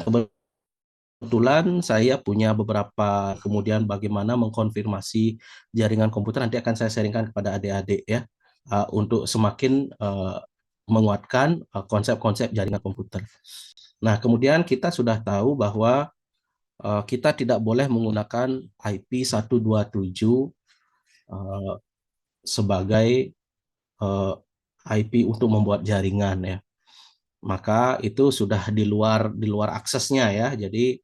kebetulan saya punya beberapa, kemudian bagaimana mengkonfirmasi jaringan komputer nanti akan saya sharingkan kepada adik-adik ya, untuk semakin menguatkan konsep-konsep jaringan komputer. Nah, kemudian kita sudah tahu bahwa kita tidak boleh menggunakan IP 127 uh, sebagai uh, IP untuk membuat jaringan ya. Maka itu sudah di luar aksesnya ya. Jadi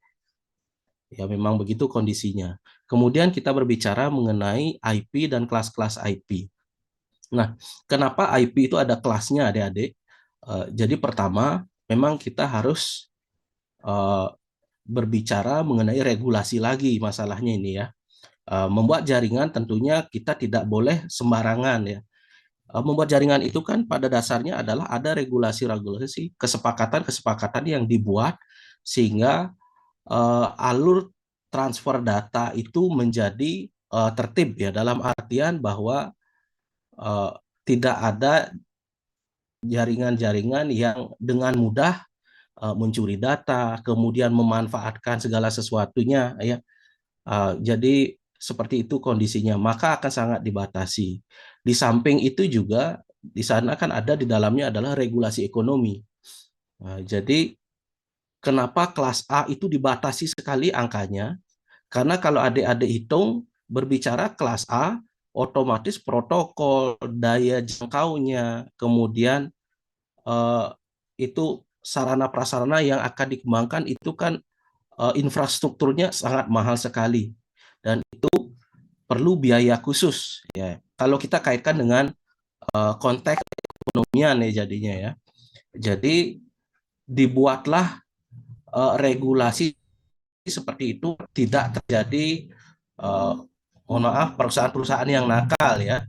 ya memang begitu kondisinya. Kemudian kita berbicara mengenai IP dan kelas-kelas IP. Nah, kenapa IP itu ada kelasnya adik-adik? Jadi pertama, memang kita harus uh, berbicara mengenai regulasi lagi masalahnya ini ya. Membuat jaringan tentunya kita tidak boleh sembarangan ya. Membuat jaringan itu kan pada dasarnya adalah ada regulasi-regulasi, kesepakatan-kesepakatan yang dibuat sehingga alur transfer data itu menjadi tertib ya, dalam artian bahwa uh, tidak ada jaringan-jaringan yang dengan mudah mencuri data, kemudian memanfaatkan segala sesuatunya ya. Jadi seperti itu kondisinya, maka akan sangat dibatasi. Di samping itu juga di sana kan ada di dalamnya adalah regulasi ekonomi. Jadi kenapa kelas A itu dibatasi sekali angkanya? Karena kalau adik-adik hitung berbicara kelas A, otomatis protokol, daya jangkaunya, kemudian eh, itu sarana prasarana yang akan dikembangkan itu kan infrastrukturnya sangat mahal sekali dan itu perlu biaya khusus ya. Kalau kita kaitkan dengan konteks ekonomian ya jadinya ya. Jadi dibuatlah regulasi seperti itu tidak terjadi uh, mohon maaf perusahaan-perusahaan yang nakal ya.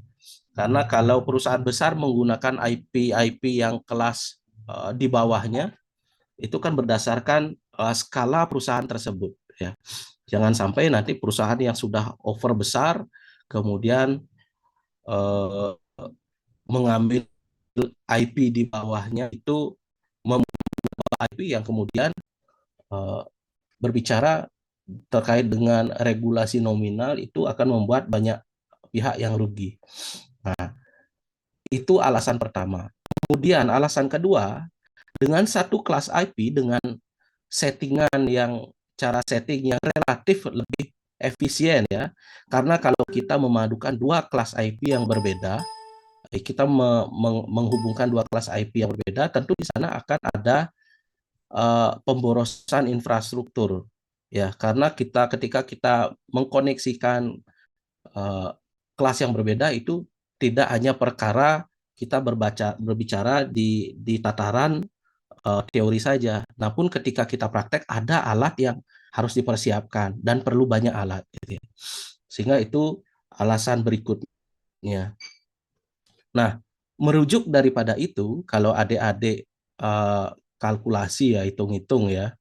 Karena kalau perusahaan besar menggunakan IP yang kelas di bawahnya itu kan berdasarkan skala perusahaan tersebut ya. Jangan sampai nanti perusahaan yang sudah over besar kemudian uh, mengambil IP di bawahnya itu membawa IP yang kemudian uh, berbicara terkait dengan regulasi nominal itu akan membuat banyak pihak yang rugi. Nah, itu alasan pertama. Kemudian alasan kedua, dengan satu kelas IP dengan settingan yang cara setting yang relatif lebih efisien ya. Karena kalau kita memadukan dua kelas IP yang berbeda, kita menghubungkan dua kelas IP yang berbeda, tentu di sana akan ada pemborosan infrastruktur ya. Karena ketika kita mengkoneksikan uh, kelas yang berbeda itu tidak hanya perkara kita berbicara di tataran teori saja, namun ketika kita praktek ada alat yang harus dipersiapkan dan perlu banyak alat gitu ya. Sehingga itu alasan berikutnya. Nah, merujuk daripada itu, kalau adik-adik kalkulasi ya, hitung-hitung ya,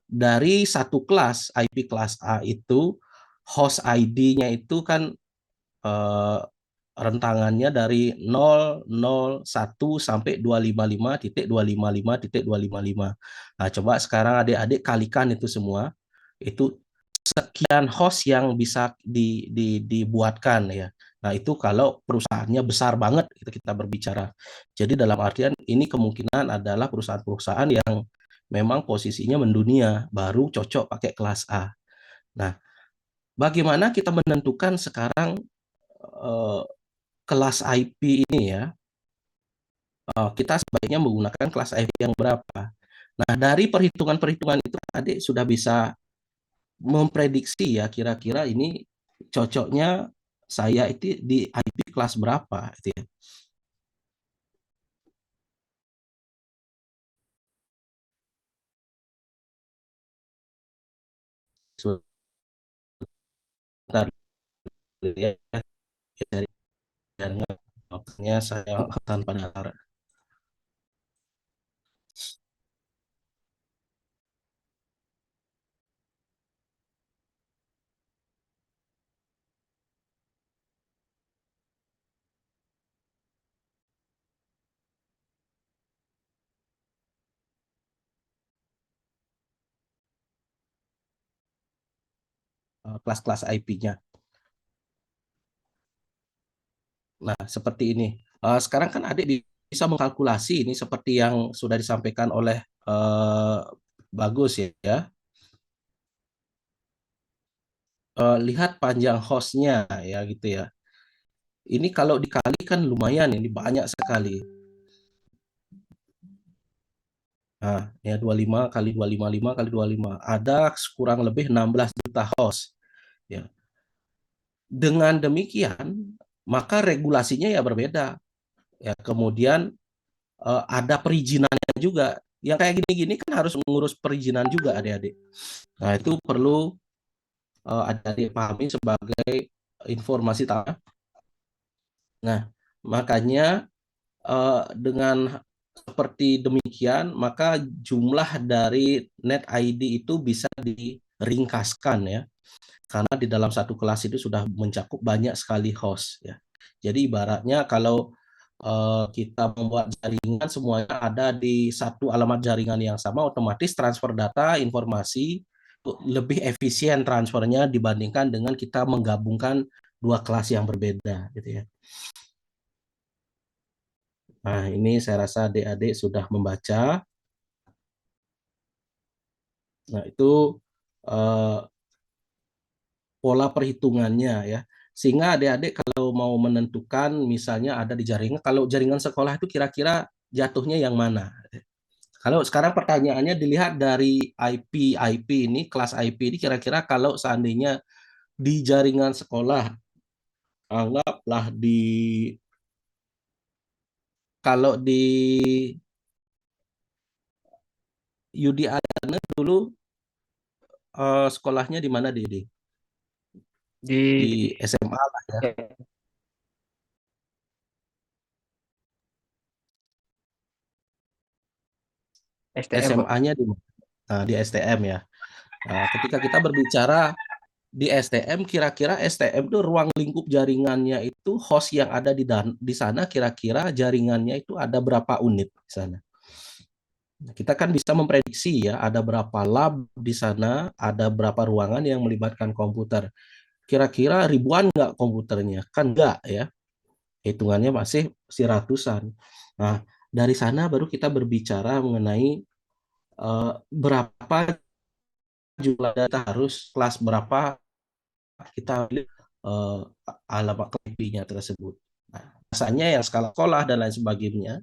dari satu kelas IP kelas A itu host ID-nya itu kan eh, rentangannya dari 001 sampai 255.255.255. Nah, coba sekarang adik-adik kalikan itu semua. Itu sekian host yang bisa dibuatkan ya. Nah, itu kalau perusahaannya besar banget itu kita berbicara. Jadi dalam artian ini kemungkinan adalah perusahaan-perusahaan yang memang posisinya mendunia, baru cocok pakai kelas A. Nah, bagaimana kita menentukan sekarang eh, kelas IP ini ya, kita sebaiknya menggunakan kelas IP yang berapa. Nah, dari perhitungan-perhitungan itu adik sudah bisa memprediksi ya kira-kira ini cocoknya saya itu di IP kelas berapa gitu ya. Sebentar ya, dari jaringan makanya saya tanpa dasar. kelas-kelas IP-nya. Nah, seperti ini. Sekarang kan adik bisa mengkalkulasi ini seperti yang sudah disampaikan oleh eh, Bagus ya. Lihat panjang hostnya ya gitu ya. Ini kalau dikalikan lumayan, ini banyak sekali. Nah, ya 25 kali 255 kali 25. Ada kurang lebih 16 juta host. Ya. Dengan demikian, maka regulasinya ya berbeda. Ya, kemudian ada perizinannya juga. Yang kayak gini-gini kan harus mengurus perizinan juga adik-adik. Nah, itu perlu adik-adik pahami sebagai informasi tambahan. Nah, makanya dengan seperti demikian, maka jumlah dari net ID itu bisa diringkaskan ya, karena di dalam satu kelas itu sudah mencakup banyak sekali host ya. Jadi ibaratnya kalau kita membuat jaringan semuanya ada di satu alamat jaringan yang sama, otomatis transfer data, informasi lebih efisien transfernya dibandingkan dengan kita menggabungkan dua kelas yang berbeda gitu ya. Nah, ini saya rasa adik-adik sudah membaca. Nah, itu eh, pola perhitungannya ya. Sehingga adik-adik kalau mau menentukan misalnya ada di jaringan, kalau jaringan sekolah itu kira-kira jatuhnya yang mana? Kalau sekarang pertanyaannya dilihat dari IP ini, kelas IP ini kira-kira kalau seandainya di jaringan sekolah, anggaplah di kalau di Yudi Adana dulu sekolahnya di mana Didi? Di Di SMA lah ya. STM, Pak. SMA-nya di mana? Nah, di STM ya. Nah, ketika kita berbicara di STM, kira-kira STM itu ruang lingkup jaringannya itu host yang ada di sana kira-kira jaringannya itu ada berapa unit di sana. Nah, kita kan bisa memprediksi ya ada berapa lab di sana, ada berapa ruangan yang melibatkan komputer. Kira-kira ribuan nggak komputernya? Kan nggak ya, hitungannya masih si ratusan. Nah, dari sana baru kita berbicara mengenai berapa jumlah data harus kelas berapa kita pilih eh, alamat IP-nya tersebut. Nah, biasanya yang skala sekolah dan lain sebagainya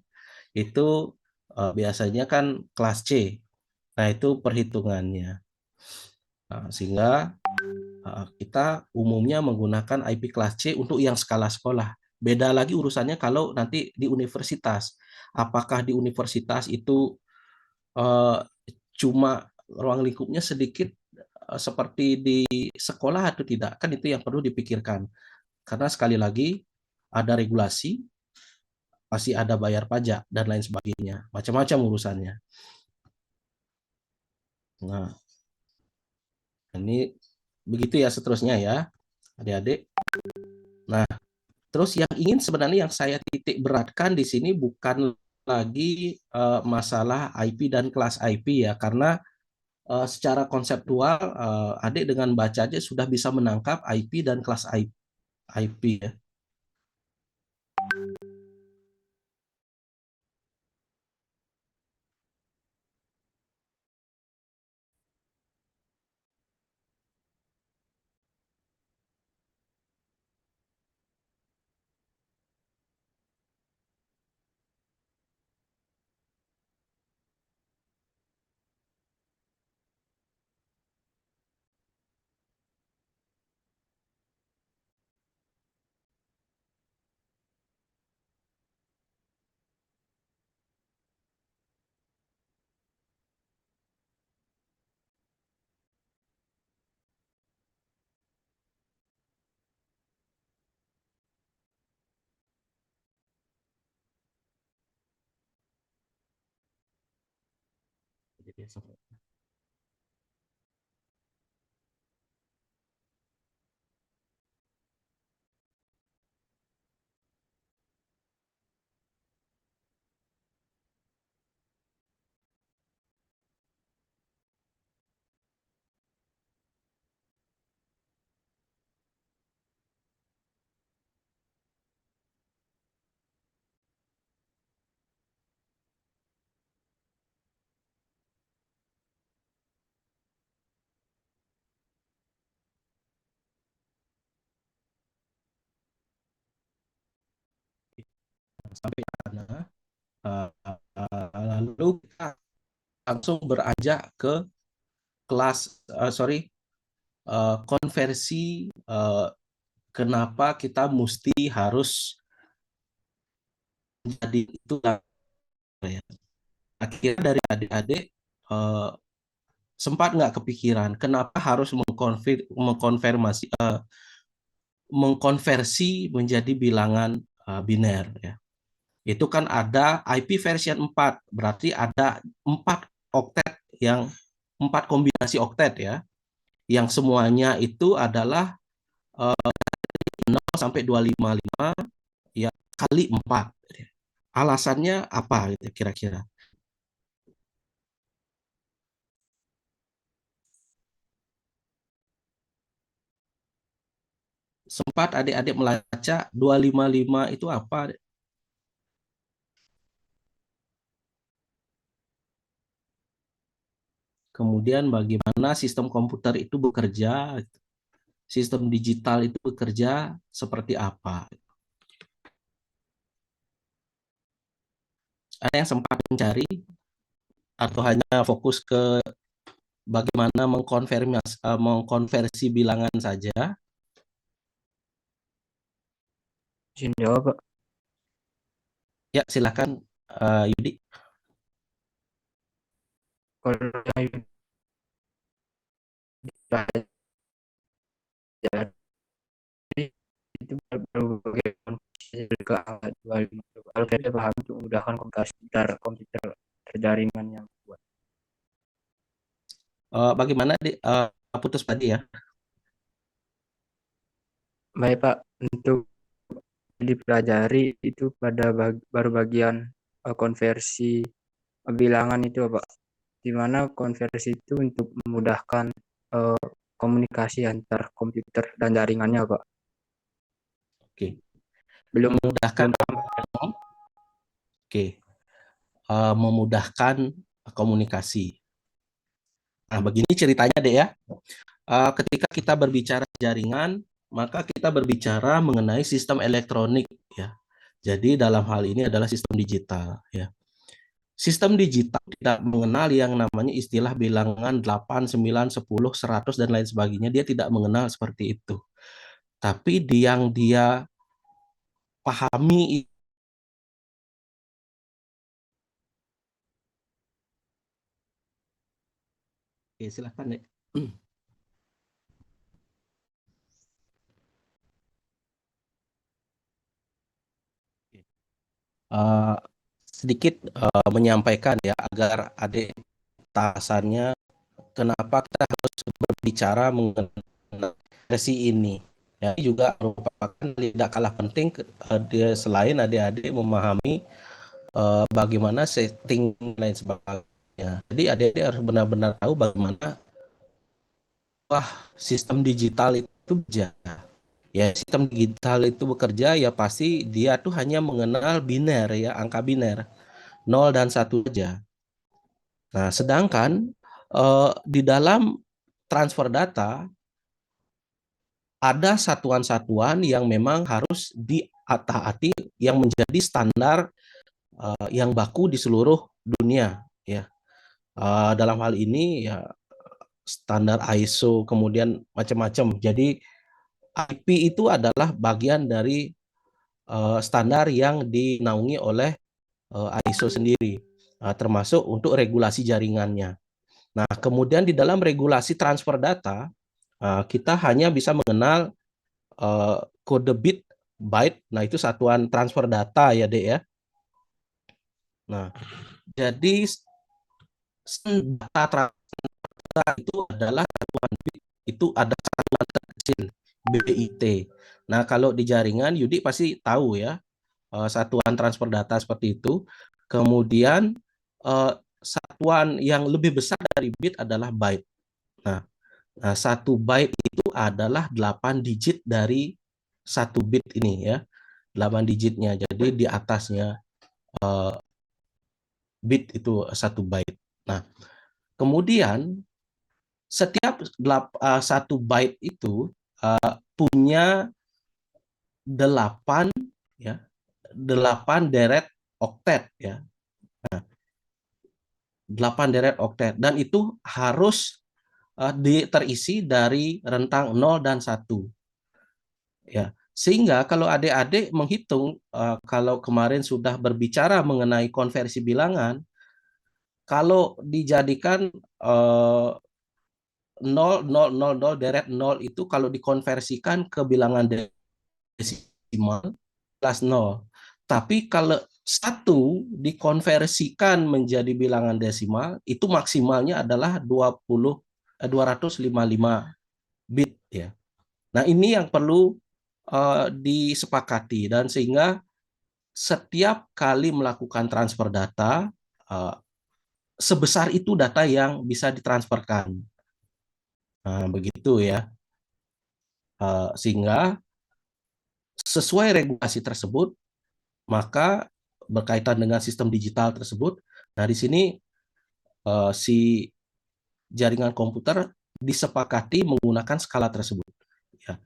itu biasanya kan kelas C. Nah, itu perhitungannya. Nah, sehingga kita umumnya menggunakan IP kelas C untuk yang skala sekolah. Beda lagi urusannya kalau nanti di universitas. Apakah di universitas itu eh, cuma ruang lingkupnya sedikit seperti di sekolah atau tidak? Kan itu yang perlu dipikirkan. Karena sekali lagi ada regulasi, pasti ada bayar pajak dan lain sebagainya. Macam-macam urusannya. Nah, ini begitu ya seterusnya ya, adik-adik. Nah, terus yang ingin sebenarnya yang saya titik beratkan di sini bukan lagi masalah IP dan kelas IP ya, karena secara konseptual adik dengan baca aja sudah bisa menangkap IP dan kelas IP ya. sampai sana. Lalu kita langsung beranjak ke kelas konversi, kenapa kita mesti harus menjadi itu ya. Akhirnya dari adik-adik sempat nggak kepikiran kenapa harus mengkonversi menjadi bilangan biner ya. Itu kan ada IP version 4, berarti ada 4 kombinasi oktet ya, yang semuanya itu adalah 0 sampai 255 ya kali 4. Alasannya apa gitu kira-kira? Sempat adik-adik melacak 255 itu apa? Kemudian bagaimana sistem komputer itu bekerja, sistem digital itu bekerja seperti apa? Ada yang sempat mencari atau hanya fokus ke bagaimana mengkonversi bilangan saja? Izin jawab, Pak. Ya, silakan Yudi. Kalau yang dipelajari itu berbagai ke angka 25. Kalau kita paham untuk memudahkan komputer terjaringan yang kuat. Bagaimana putus tadi ya? Baik Pak, untuk dipelajari itu pada baru bagian konversi bilangan itu Pak, di mana konversi itu untuk memudahkan komunikasi antar komputer dan jaringannya Pak. Oke. Belum Memudahkan. Oke. Memudahkan komunikasi. Nah, begini ceritanya deh ya. Ketika kita berbicara jaringan, maka kita berbicara mengenai sistem elektronik ya. Jadi dalam hal ini adalah sistem digital ya. Sistem digital tidak mengenal yang namanya istilah bilangan 8, 9, 10, 100 dan lain sebagainya. Dia tidak mengenal seperti itu. Tapi yang dia pahami. Oke, silakan deh. Uh, sedikit menyampaikan ya agar adik tahasannya kenapa kita harus berbicara mengenai versi ini. Ya, ini juga merupakan tidak kalah penting selain adik-adik memahami bagaimana setting lain sebagainya. Jadi adik-adik harus benar-benar tahu bagaimana sistem digital itu bekerja. Ya, sistem digital itu bekerja ya pasti dia tuh hanya mengenal biner ya, angka biner 0 dan 1 saja. Nah, sedangkan di dalam transfer data ada satuan-satuan yang memang harus ditaati yang menjadi standar yang baku di seluruh dunia ya. Dalam hal ini ya standar ISO kemudian macam-macam. Jadi IP itu adalah bagian dari standar yang dinaungi oleh ISO sendiri, termasuk untuk regulasi jaringannya. Nah, kemudian di dalam regulasi transfer data, kita hanya bisa mengenal kode bit, byte. Nah, itu satuan transfer data ya, Dek ya. Nah, jadi data transfer data itu adalah satuan bit, itu ada satuan terkecil, BIT. Nah, kalau di jaringan, Yudi pasti tahu ya, satuan transfer data seperti itu. Kemudian satuan yang lebih besar dari bit adalah byte. Nah, 1 byte itu adalah 8 digit dari 1 bit ini ya. 8 digitnya. Jadi di atasnya bit itu 1 byte. Nah, kemudian setiap 1 byte itu punya 8 ya, 8 deret oktet ya. 8 deret oktet dan itu harus terisi dari rentang 0 dan 1 ya. Sehingga kalau adik-adik menghitung kalau kemarin sudah berbicara mengenai konversi bilangan, kalau dijadikan 0, 0, 0, 0, deret 0 itu kalau dikonversikan ke bilangan desimal plus 0. Tapi kalau 1 dikonversikan menjadi bilangan desimal, itu maksimalnya adalah 255 bit ya. Nah, ini yang perlu disepakati dan sehingga setiap kali melakukan transfer data sebesar itu data yang bisa ditransferkan. Nah, begitu ya. Sehingga sesuai regulasi tersebut, maka berkaitan dengan sistem digital tersebut, nah di sini si jaringan komputer disepakati menggunakan skala tersebut. Ya.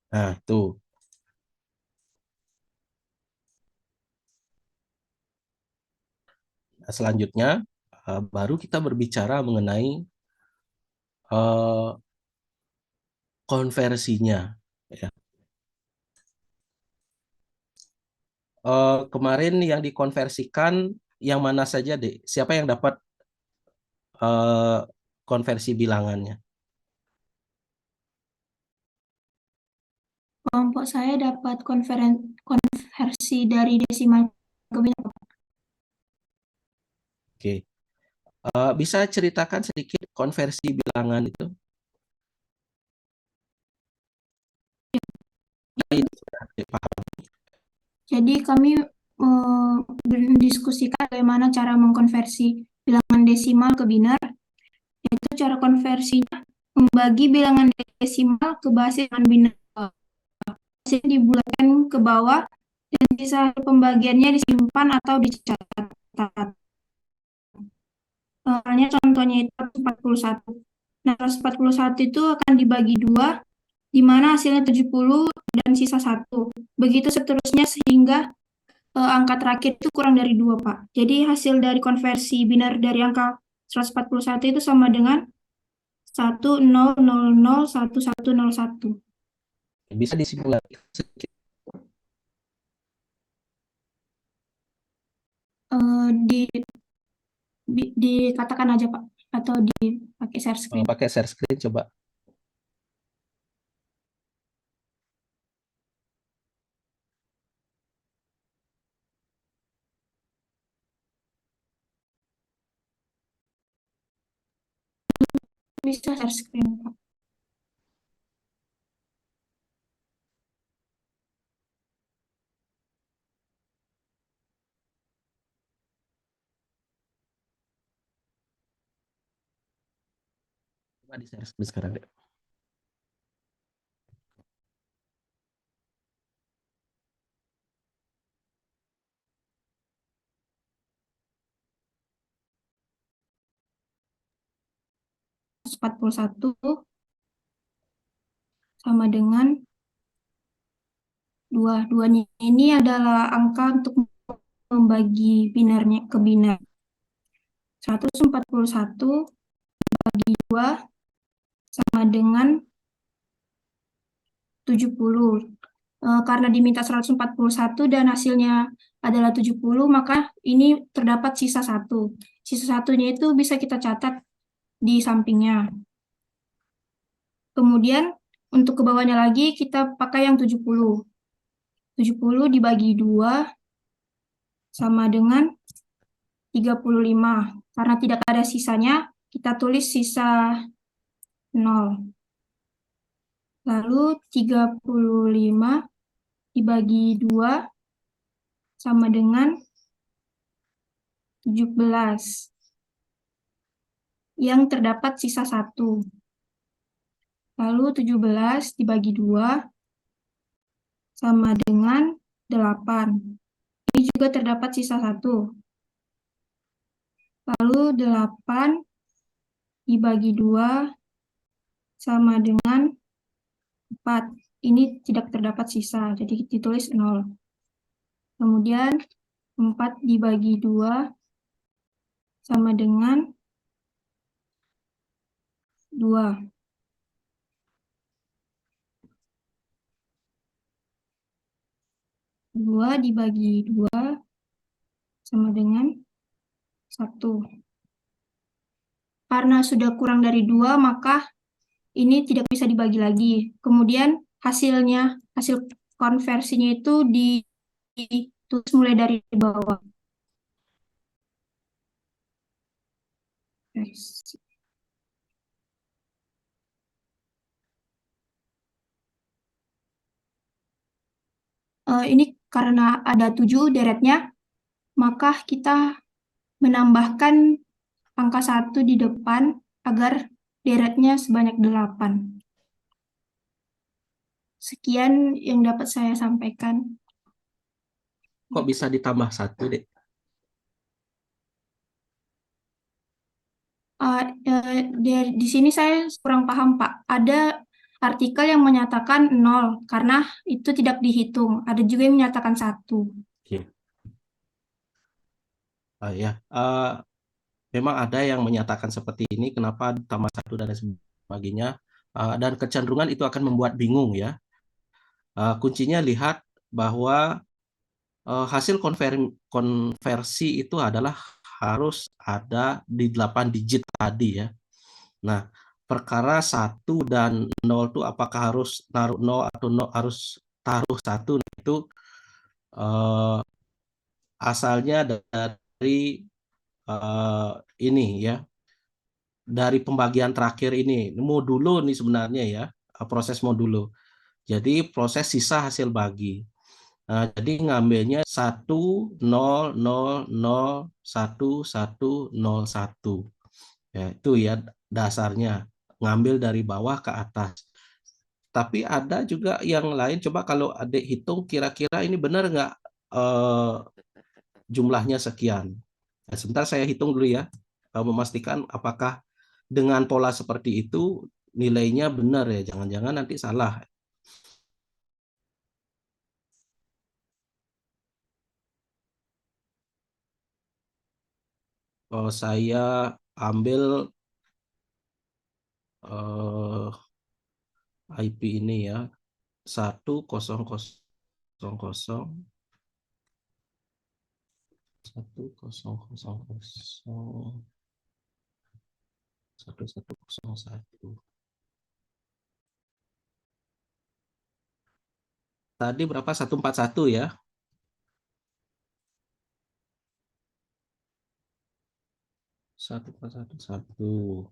Nah, itu. Nah, selanjutnya, baru kita berbicara mengenai konversinya. Ya. Kemarin yang dikonversikan yang mana saja, Dek? Siapa yang dapat konversi bilangannya? Kelompok saya dapat konversi dari desimal ke binario. Oke. Bisa ceritakan sedikit konversi bilangan itu? Jadi kami mendiskusikan bagaimana cara mengkonversi bilangan desimal ke binar, yaitu cara konversinya membagi bilangan desimal ke basis dengan binar. Hasil dibulatkan ke bawah dan sisa pembagiannya disimpan atau dicatat. Contohnya itu 141. Nah, 141 itu akan dibagi 2, di mana hasilnya 70 dan sisa 1. Begitu seterusnya sehingga angka terakhir itu kurang dari 2, Pak. Jadi hasil dari konversi binar dari angka 141 itu sama dengan 10001101. Bisa disimulasi sedikit. Dikatakan aja, Pak, atau dipakai share screen. Pakai share screen coba. Bisa share screen, Pak. Coba di share screen sekarang, Dek. Empat puluh satu sama dengan 2. 2 ini adalah angka untuk membagi binarnya ke binar. 141 bagi 2 sama dengan 70. Karena diminta 141 dan hasilnya adalah 70, maka ini terdapat sisa 1. Sisa satunya itu bisa kita catat di sampingnya. Kemudian untuk ke bawahnya lagi kita pakai yang 70. 70 dibagi 2 sama dengan 35. Karena tidak ada sisanya, kita tulis sisa 0. Lalu 35 dibagi 2 sama dengan 17. Yang terdapat sisa 1. Lalu 17 dibagi 2 sama dengan 8. Ini juga terdapat sisa 1. Lalu 8 dibagi 2 sama dengan 4. Ini tidak terdapat sisa, jadi ditulis 0. Kemudian 4 dibagi 2 sama dengan 2. 2 dibagi 2 sama dengan 1. Karena sudah kurang dari 2, maka ini tidak bisa dibagi lagi. Kemudian hasil konversinya itu ditulis mulai dari bawah. Ini karena ada 7 deretnya, maka kita menambahkan angka 1 di depan agar deretnya sebanyak 8. Sekian yang dapat saya sampaikan. Kok bisa ditambah 1, Dek? Di sini saya kurang paham, Pak. Ada artikel yang menyatakan 0 karena itu tidak dihitung. Ada juga yang menyatakan 1. Oke. Ya, memang ada yang menyatakan seperti ini, kenapa tambah 1 dan sebagainya. Dan kecenderungan itu akan membuat bingung ya. Kuncinya lihat bahwa hasil konversi itu adalah harus ada di 8 digit tadi ya. Nah, perkara 1 dan 0 itu apakah harus taruh 0 atau harus taruh 1 itu asalnya dari ini ya, dari pembagian terakhir ini modulo nih sebenarnya ya, proses modulo. Jadi proses sisa hasil bagi. Jadi ngambilnya 1 0 0 0 1 1 0 1. Ya, itu ya dasarnya, ngambil dari bawah ke atas. Tapi ada juga yang lain, coba kalau adik hitung kira-kira ini benar nggak jumlahnya sekian. Nah, sebentar saya hitung dulu ya, memastikan apakah dengan pola seperti itu nilainya benar ya, jangan-jangan nanti salah. Saya ambil IP ini ya, 1000 1101. Tadi berapa? 141 ya. 1411.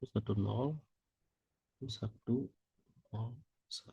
10 1 0 1.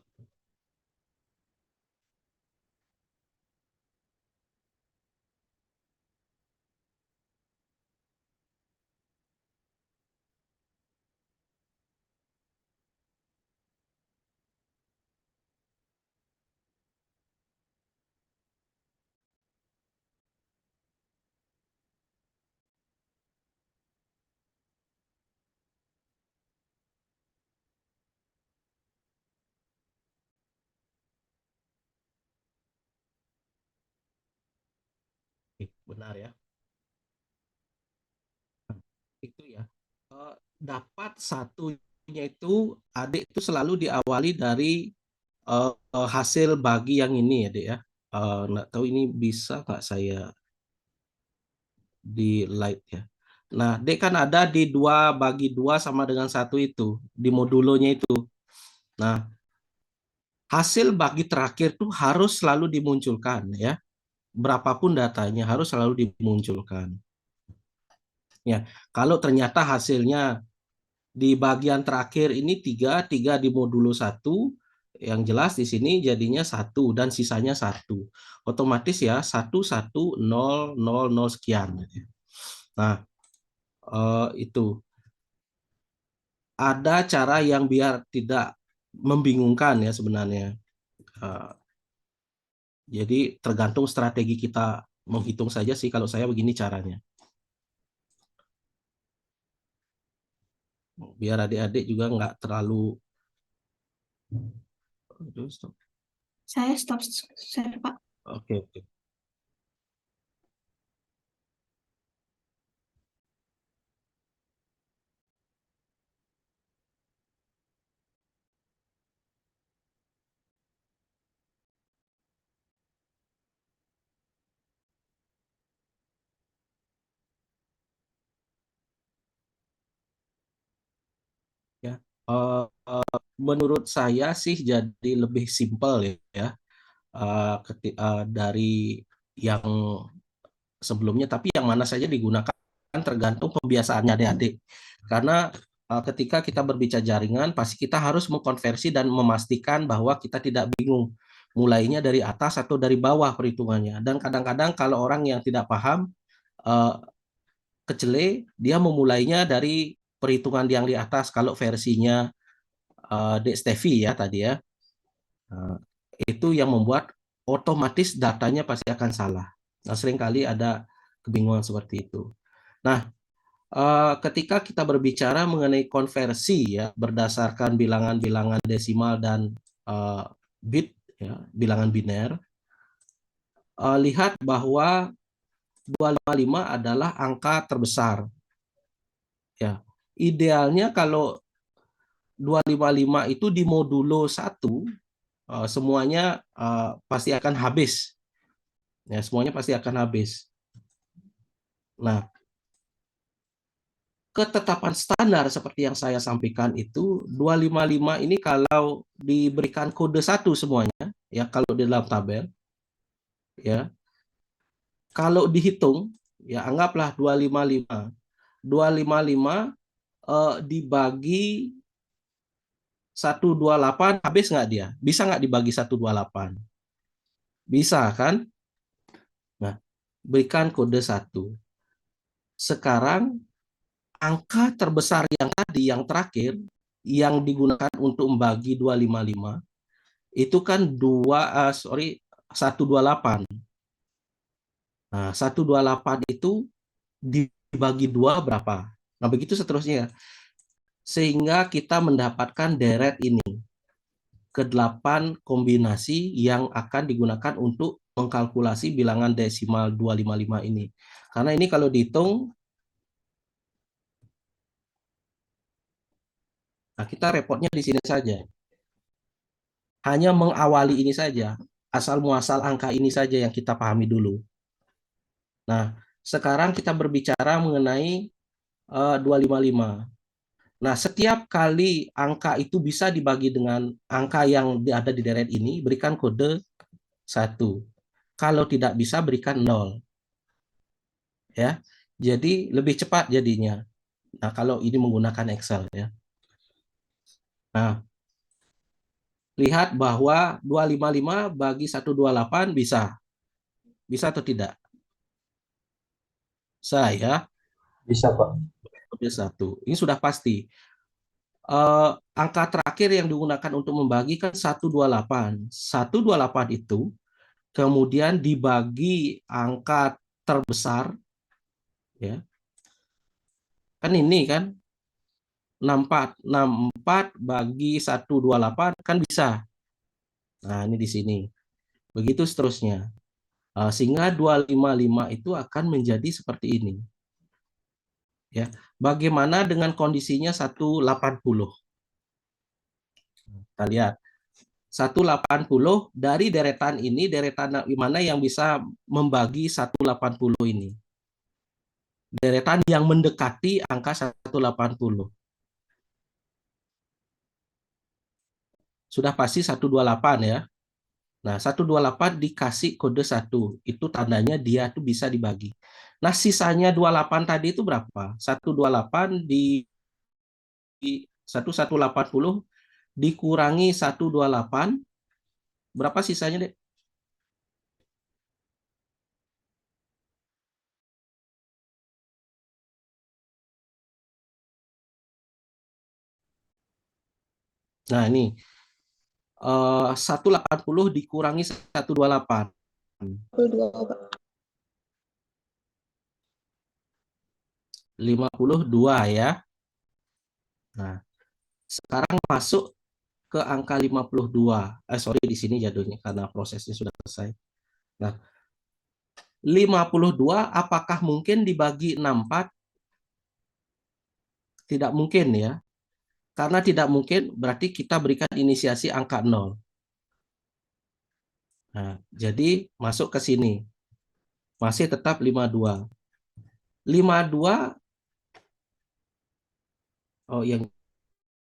Benar ya. Itu ya. Dapat satunya itu adik itu selalu diawali dari hasil bagi yang ini ya, Dek ya. Nggak tahu ini bisa nggak saya di light ya. Nah, Dek kan ada di 2 bagi 2 sama dengan 1 itu, di modulonya itu. Nah, hasil bagi terakhir tuh harus selalu dimunculkan ya. Berapapun datanya harus selalu dimunculkan. Ya, kalau ternyata hasilnya di bagian terakhir ini 3 di modulo 1, Yang jelas di sini jadinya 1 dan sisanya 1. Otomatis ya 1, 1, 0, 0, 0 sekian. Nah, itu. Ada cara yang biar tidak membingungkan ya sebenarnya. Jadi tergantung strategi kita menghitung saja sih, kalau saya begini caranya. Biar adik-adik juga nggak terlalu... Saya stop share, Pak. Oke, oke. Ya, menurut saya sih jadi lebih simpel ya, dari yang sebelumnya, tapi yang mana saja digunakan tergantung kebiasaannya adik-adik. Karena ketika kita berbicara jaringan, pasti kita harus mengkonversi dan memastikan bahwa kita tidak bingung mulainya dari atas atau dari bawah perhitungannya. Dan kadang-kadang kalau orang yang tidak paham, kecele, dia memulainya dari perhitungan yang di atas kalau versinya Dek Steffi ya tadi ya. Itu yang membuat otomatis datanya pasti akan salah. Nah, seringkali ada kebingungan seperti itu. Nah, ketika kita berbicara mengenai konversi ya berdasarkan bilangan-bilangan desimal dan bit ya, bilangan biner, lihat bahwa 255 adalah angka terbesar. Ya, idealnya kalau 255 itu di modulo 1, semuanya pasti akan habis. Ya, semuanya pasti akan habis. Nah, ketetapan standar seperti yang saya sampaikan itu 255 ini kalau diberikan kode 1 semuanya, ya kalau di dalam tabel, ya kalau dihitung, ya anggaplah 255. 255 dibagi 128 habis nggak dia? Bisa nggak dibagi 128? Bisa kan? Nah, berikan kode 1. Sekarang angka terbesar yang tadi, yang terakhir, yang digunakan untuk membagi 255, itu kan 128. Nah, 128 itu dibagi 2 berapa? Nah, begitu seterusnya. Sehingga kita mendapatkan deret ini. Ke-8 kombinasi yang akan digunakan untuk mengkalkulasi bilangan desimal 255 ini. Karena ini kalau dihitung, nah kita repotnya di sini saja. Hanya mengawali ini saja, asal muasal angka ini saja yang kita pahami dulu. Nah, sekarang kita berbicara mengenai 255. Nah, setiap kali angka itu bisa dibagi dengan angka yang ada di deret ini, berikan kode 1. Kalau tidak bisa, berikan 0. Ya, jadi lebih cepat jadinya. Nah, kalau ini menggunakan Excel ya. Nah, lihat bahwa 255 bagi 128 bisa. Bisa atau tidak? Saya Bisa, Pak. kode 1. Ini sudah pasti. Angka terakhir yang digunakan untuk membagi kan 128. 128 itu kemudian dibagi angka terbesar ya. Kan ini kan 64. 64 bagi 128 kan bisa. Nah, ini di sini. Begitu seterusnya. Sehingga 255 itu akan menjadi seperti ini. Ya. Bagaimana dengan kondisinya 180? Kita lihat. 180 dari deretan ini, deretan mana yang bisa membagi 180 ini? Deretan yang mendekati angka 180. Sudah pasti 128 ya. Nah, 128 dikasih kode 1. Itu tandanya dia tuh bisa dibagi. Nah, sisanya 28 tadi itu berapa? 128 di 1180 dikurangi 128, berapa sisanya, Dek? Nah, ini 180 dikurangi 128. 22, Pak. 52 ya. Nah, sekarang masuk ke angka 52. Sorry, di sini jatuhnya karena prosesnya sudah selesai. Nah, 52 apakah mungkin dibagi 64? Tidak mungkin ya. Karena tidak mungkin berarti kita berikan inisiasi angka 0. Nah, jadi masuk ke sini. Masih tetap 52. 52, oh yang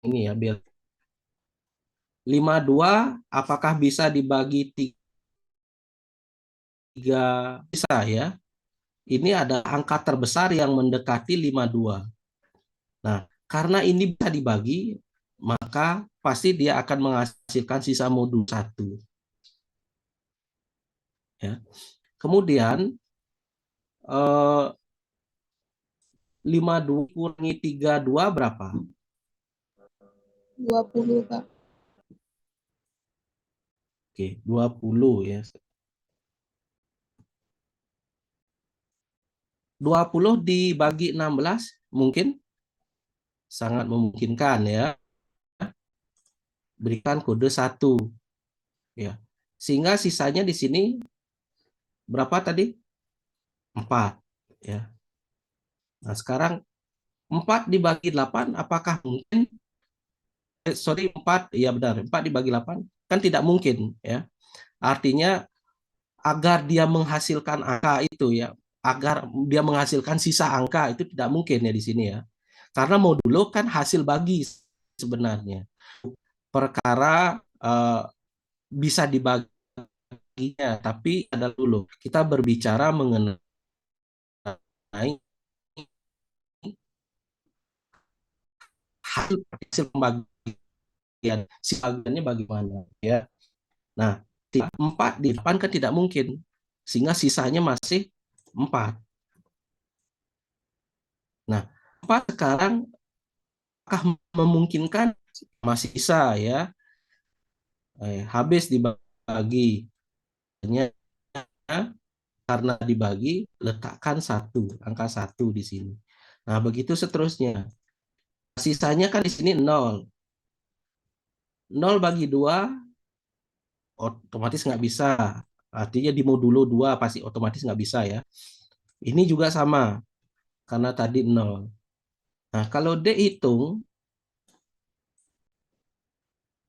ini ya, biar 52 apakah bisa dibagi 3? Bisa ya. Ini ada angka terbesar yang mendekati 52. Nah, karena ini bisa dibagi, maka pasti dia akan menghasilkan sisa modul 1. Ya. Kemudian 52 kurangi 32 berapa? 20, Pak. Oke, 20 ya. 20 dibagi 16 mungkin? Sangat memungkinkan ya. Berikan kode 1 ya. Sehingga sisanya di sini berapa tadi? 4 ya. Nah, sekarang 4 dibagi 8 apakah mungkin? Sorry, 4 ya benar. 4 dibagi 8 kan tidak mungkin ya. Artinya agar dia menghasilkan angka itu ya, agar dia menghasilkan sisa angka itu tidak mungkin ya di sini ya. Karena modulo kan hasil bagi sebenarnya. Perkara bisa dibaginya, tapi ada dulu kita berbicara mengenai hasil pembagian, si bagiannya bagaimana ya. Nah, 4 di depan kan tidak mungkin, sehingga sisanya masih 4. Nah, 4 sekarang apakah memungkinkan? Masih bisa ya. Habis dibagi, karena dibagi letakkan 1, angka 1 di sini. Nah, begitu seterusnya. Sisanya kan di sini 0. 0 bagi 2 otomatis nggak bisa. Artinya di modulo 2 pasti otomatis nggak bisa ya. Ini juga sama, karena tadi 0. Nah, kalau dihitung,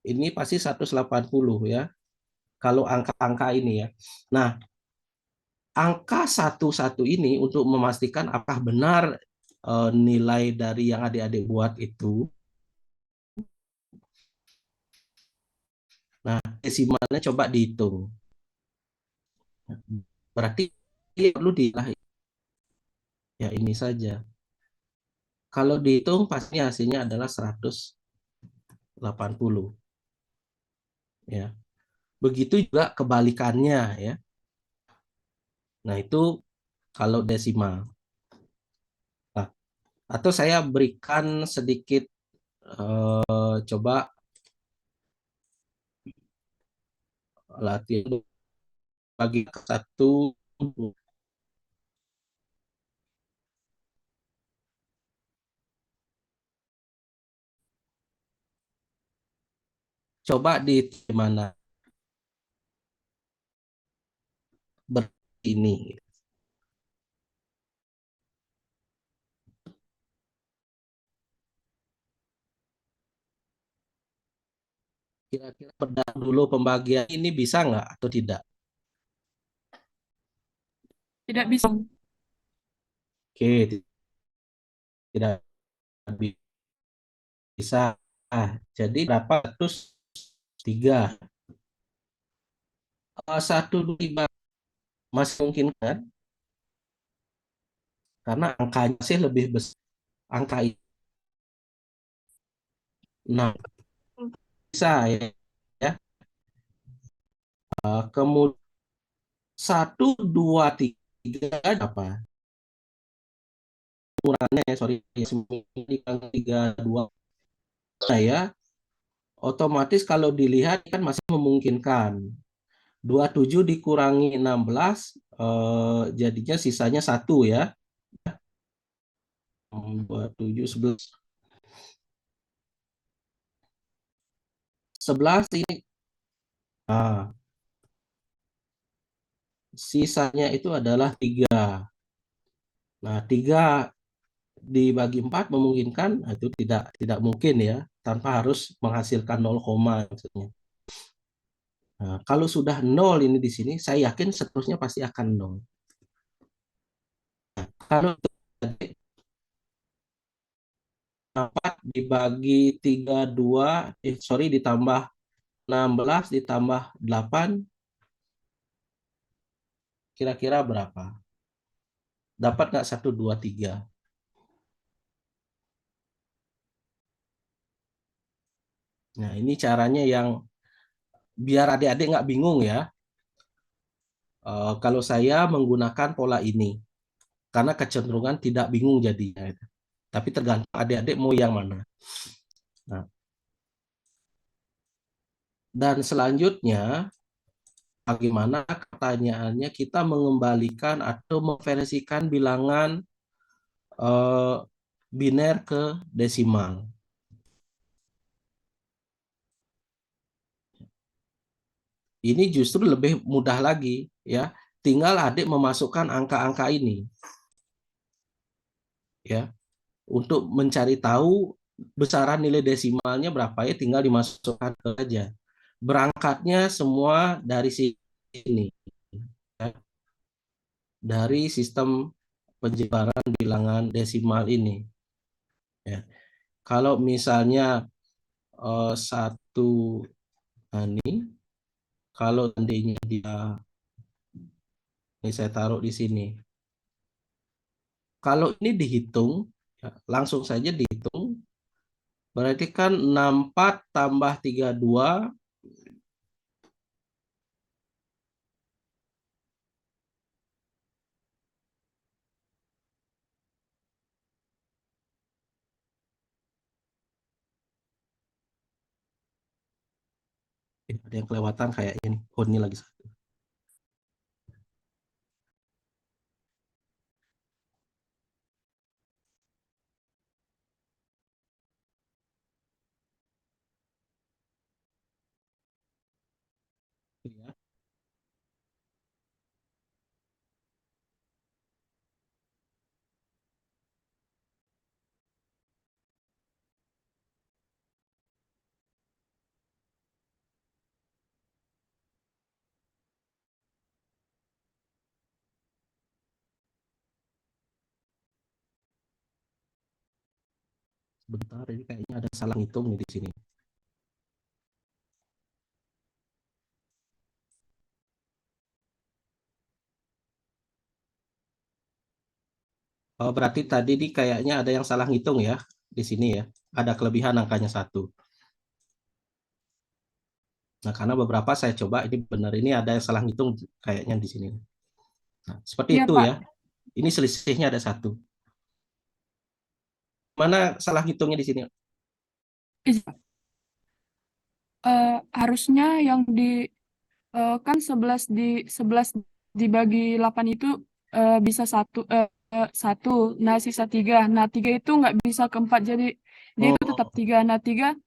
ini pasti 180 ya. Kalau angka-angka ini ya. Nah, angka 1 ini untuk memastikan apakah benar nilai dari yang adik-adik buat itu. Nah, desimalnya coba dihitung. Berarti perlu ya ini saja. Kalau dihitung pasti hasilnya adalah 180. Ya. Begitu juga kebalikannya ya. Nah, itu kalau desimal. Nah, atau saya berikan sedikit coba latihan bagi 1. Coba di mana ini. Kira-kira dulu pembagian ini bisa nggak atau tidak? Tidak bisa. Oke, tidak bisa. Jadi berapa? 103. 125 masih mungkin kan? Karena angkanya sih lebih besar. Angka 6. sisa ya. Kemudian 1, 2, 3 apa? Ukurannya sorry, 3, 2 ya. Otomatis kalau dilihat kan masih memungkinkan. 27 dikurangi 16 jadinya sisanya 1 ya. 27, 11. 11 ini. Nah, sisanya itu adalah 3. Nah, 3 dibagi 4 memungkinkan, nah, itu tidak mungkin ya, tanpa harus menghasilkan 0, maksudnya. Nah, kalau sudah 0 ini di sini, saya yakin seterusnya pasti akan 0. Nah, kalau 4 dibagi 32, sorry, ditambah 16 ditambah 8, kira-kira berapa? Dapat nggak 1, 2, 3? Nah, ini caranya yang biar adik-adik nggak bingung ya. Kalau saya menggunakan pola ini, karena kecenderungan tidak bingung jadinya. Tapi tergantung adik-adik mau yang mana. Nah, dan selanjutnya, bagaimana pertanyaannya kita mengembalikan atau memversikan bilangan biner ke desimal. Ini justru lebih mudah lagi ya. Tinggal adik memasukkan angka-angka ini ya. Untuk mencari tahu besaran nilai desimalnya berapa ya, tinggal dimasukkan saja. Berangkatnya semua dari sini ya. Dari sistem penyebaran bilangan desimal ini ya. Kalau misalnya satu ini, kalau seandainya dia, ini saya taruh di sini. Kalau ini dihitung, ya, langsung saja dihitung. Berarti kan 64 tambah 32. Ada yang kelewatan kayak ini. Oh, ini lagi satu. Ya. Sebentar, ini kayaknya ada salah hitung nih di sini. Oh, berarti tadi nih kayaknya ada yang salah ngitung ya di sini ya. Ada kelebihan angkanya 1. Nah, karena beberapa saya coba ini benar, ini ada yang salah ngitung kayaknya di sini. Nah, seperti Iya, itu Pak. ya. Ini selisihnya ada 1. Mana salah ngitungnya di sini? Harusnya yang kan 11 dibagi 8 itu bisa 1. Nah, sisa 3. Nah, 3 itu nggak bisa ke 4, jadi dia itu tetap 3. Nah, 3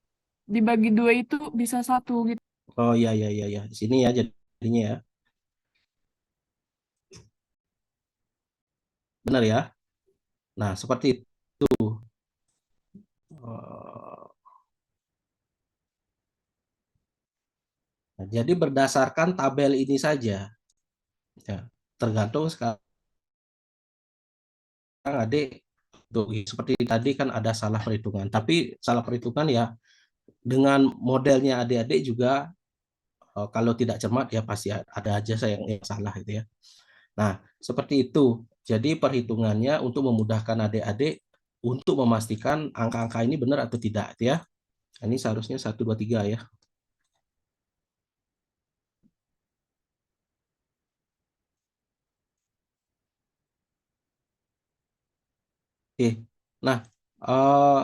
dibagi 2 itu bisa 1 gitu. Oh iya, iya, iya, iya. Di sini ya jadinya ya. Benar ya. Nah, seperti itu. Nah, jadi berdasarkan tabel ini saja, ya, tergantung sekarang adik, seperti tadi kan ada salah perhitungan, tapi salah perhitungan ya dengan modelnya adik-adik juga, kalau tidak cermat ya pasti ada aja saya yang salah gitu ya. Nah, seperti itu. Jadi perhitungannya untuk memudahkan adik-adik untuk memastikan angka-angka ini benar atau tidak, gitu ya. Ini seharusnya 1, 2, 3 ya. Oke. Nah, eh,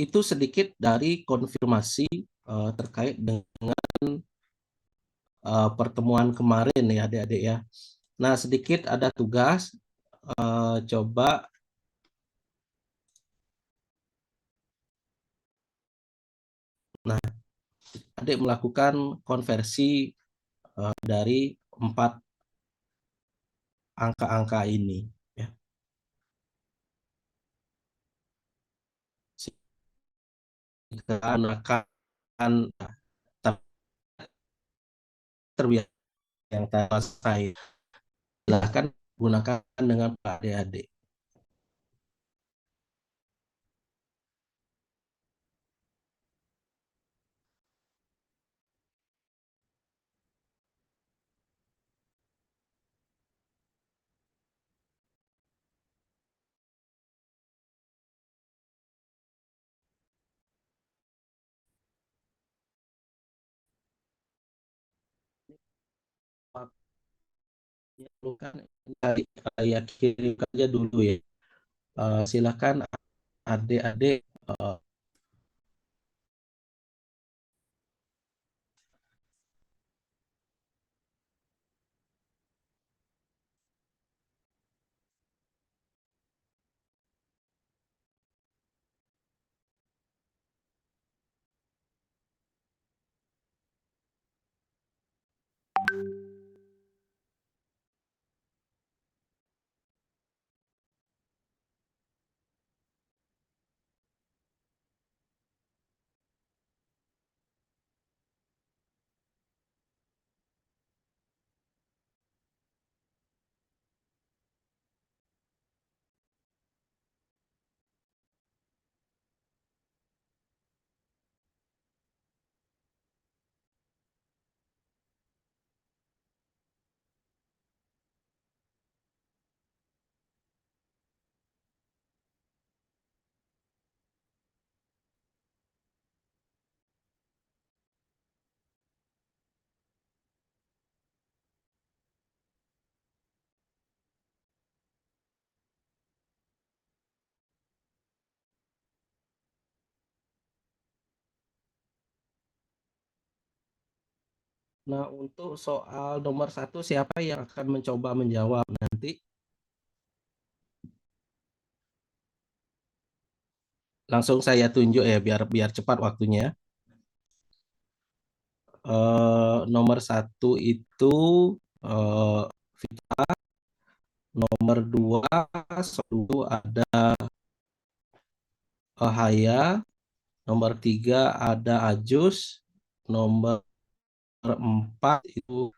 itu sedikit dari konfirmasi terkait dengan pertemuan kemarin ya adik-adik ya. Nah, sedikit ada tugas. Coba adik melakukan konversi dari 4 angka-angka ini. Ya. Akan terbiasa yang saya silakan gunakan dengan Pak adik-adik. Bukan ya kirim aja dulu ya. Silakan adik-adik Nah, untuk soal nomor 1, siapa yang akan mencoba menjawab nanti? Langsung saya tunjuk ya, biar biar cepat waktunya. Nomor 1 itu eh, nomor 2 itu ada Haya, nomor 3 ada Ajus, nomor 4 itu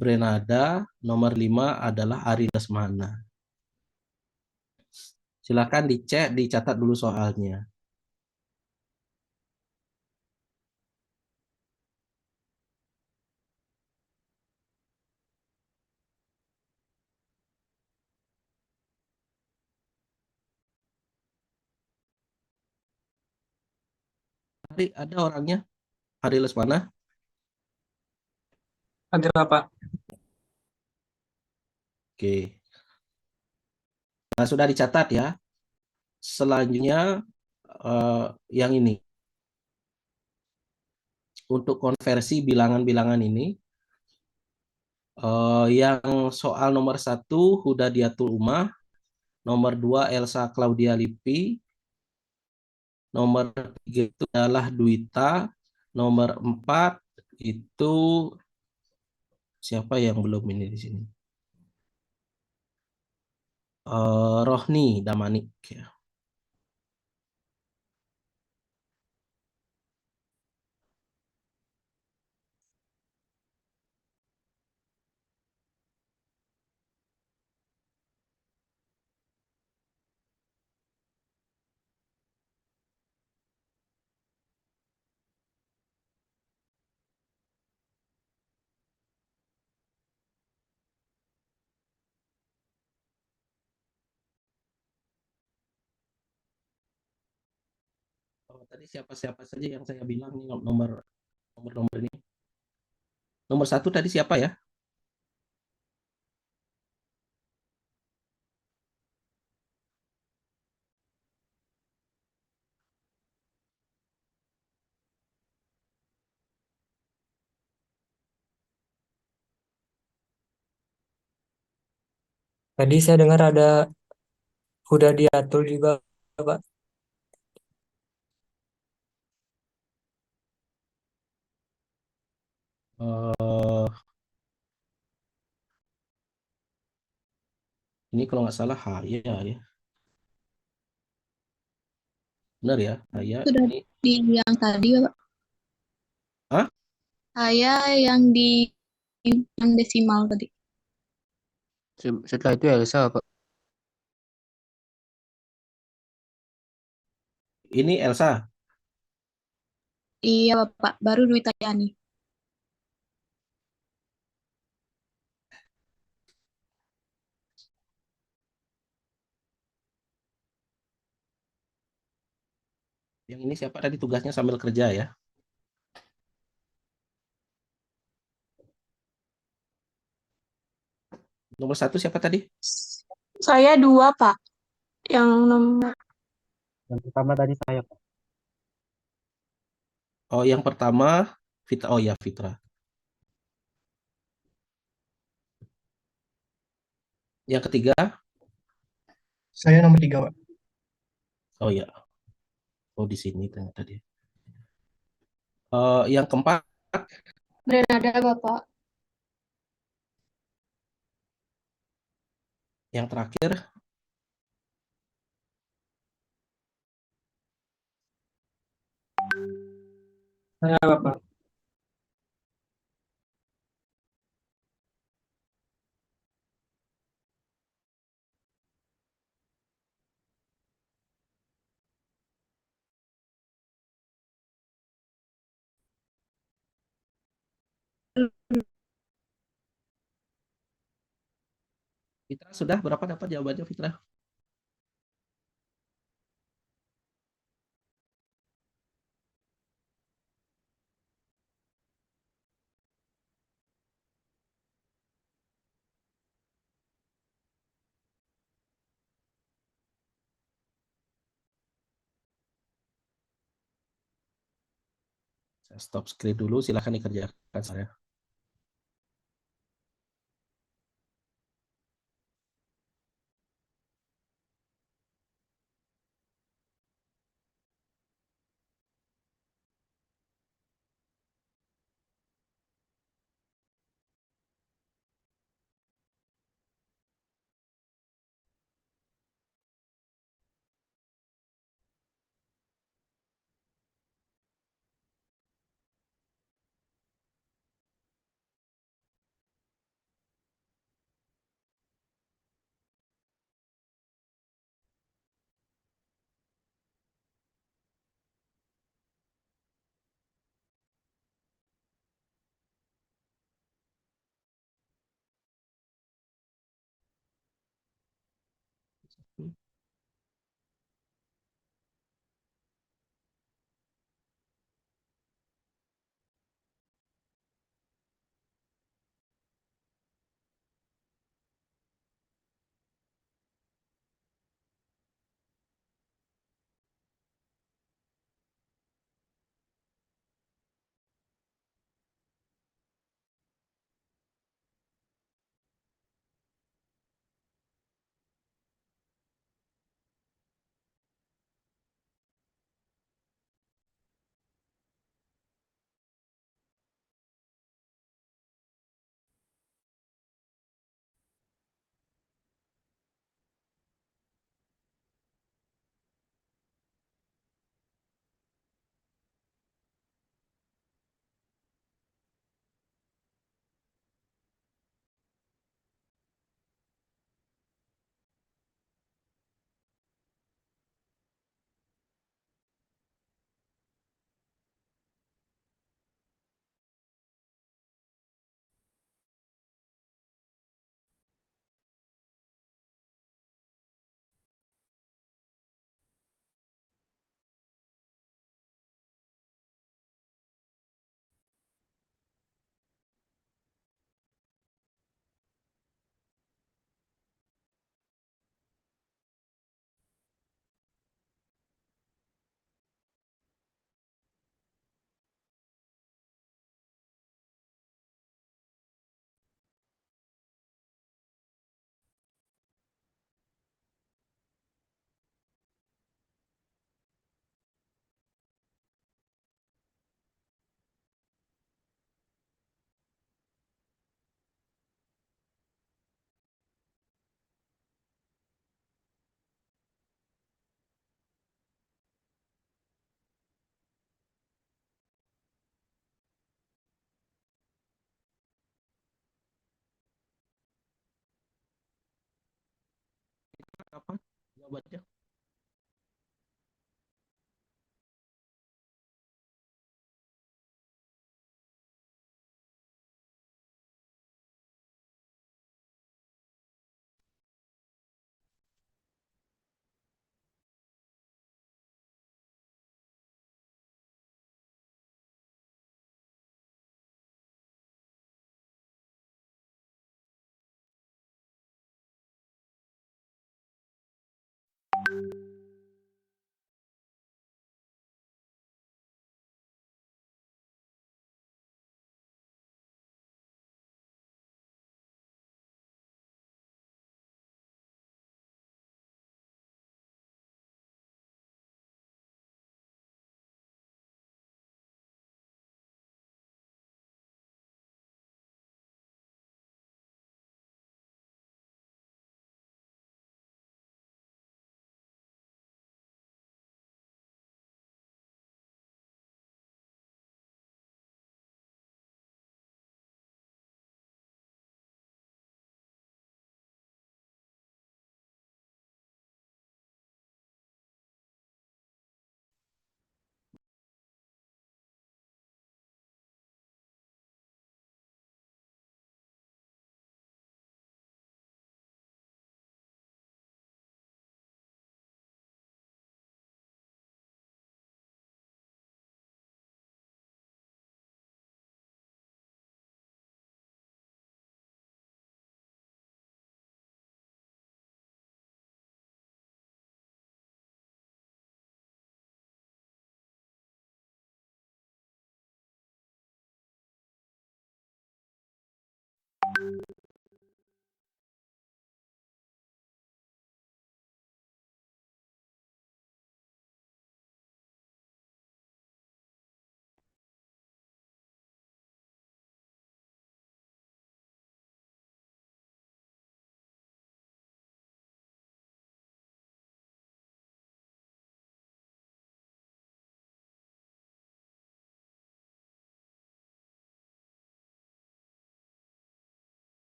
Brenada, nomor 5 adalah Ari Lesmana. Silakan dicek, dicatat dulu soalnya. Ada orangnya? Ari Lesmana? Ada Pak. Oke. Nah, sudah dicatat ya. Selanjutnya yang ini. Untuk konversi bilangan-bilangan ini, yang soal nomor 1 Huda Diatul Umah, nomor 2 Elsa Claudia Lipi, nomor 3 itu adalah Duita, nomor 4 itu siapa yang belum ini di sini? Rohni Damanik ya. Tadi siapa-siapa saja yang saya bilang nih nomor ini. Nomor satu tadi siapa ya? Tadi saya dengar ada udah diatur juga, Pak. Eh, ini kalau nggak salah Haya ya. Benar ya, Haya Sudah ini. di yang tadi, Pak. Ah, Saya yang di yang desimal tadi. Setelah itu Elsa, Pak. ini Elsa. Iya, Bapak. Baru Dwi Tayani. Yang ini siapa tadi tugasnya sambil kerja ya? Nomor satu siapa tadi? Saya dua, Pak. Yang nomor Yang pertama tadi saya, Pak. Oh, yang pertama Fitra. Oh ya, Fitra. Yang ketiga, Saya nomor 3, Pak. oh ya, oh di sini ternyata dia. Yang keempat, Bernada, Bapak. yang terakhir, Saya, Bapak. Fitra sudah berapa dapat jawabannya Fitra? Saya stop screen dulu, silakan dikerjakan saya.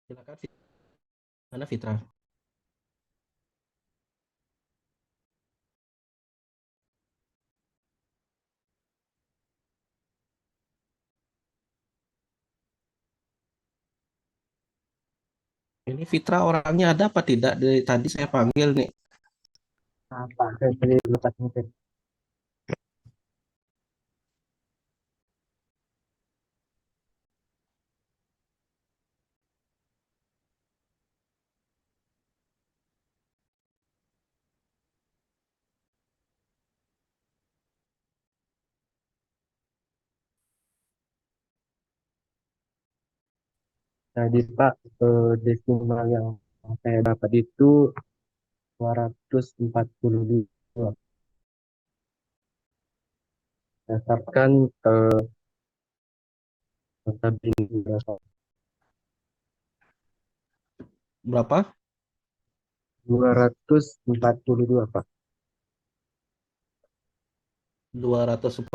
Silakan, mana Fitra? Ini Fitra orangnya ada apa tidak? Dari tadi saya panggil nih. Apa? Saya tadi lepas mungkin. Tadi Pak, desimal yang saya dapat itu 242. Berdasarkan notabene berapa? Berapa? 242 Pak. 200.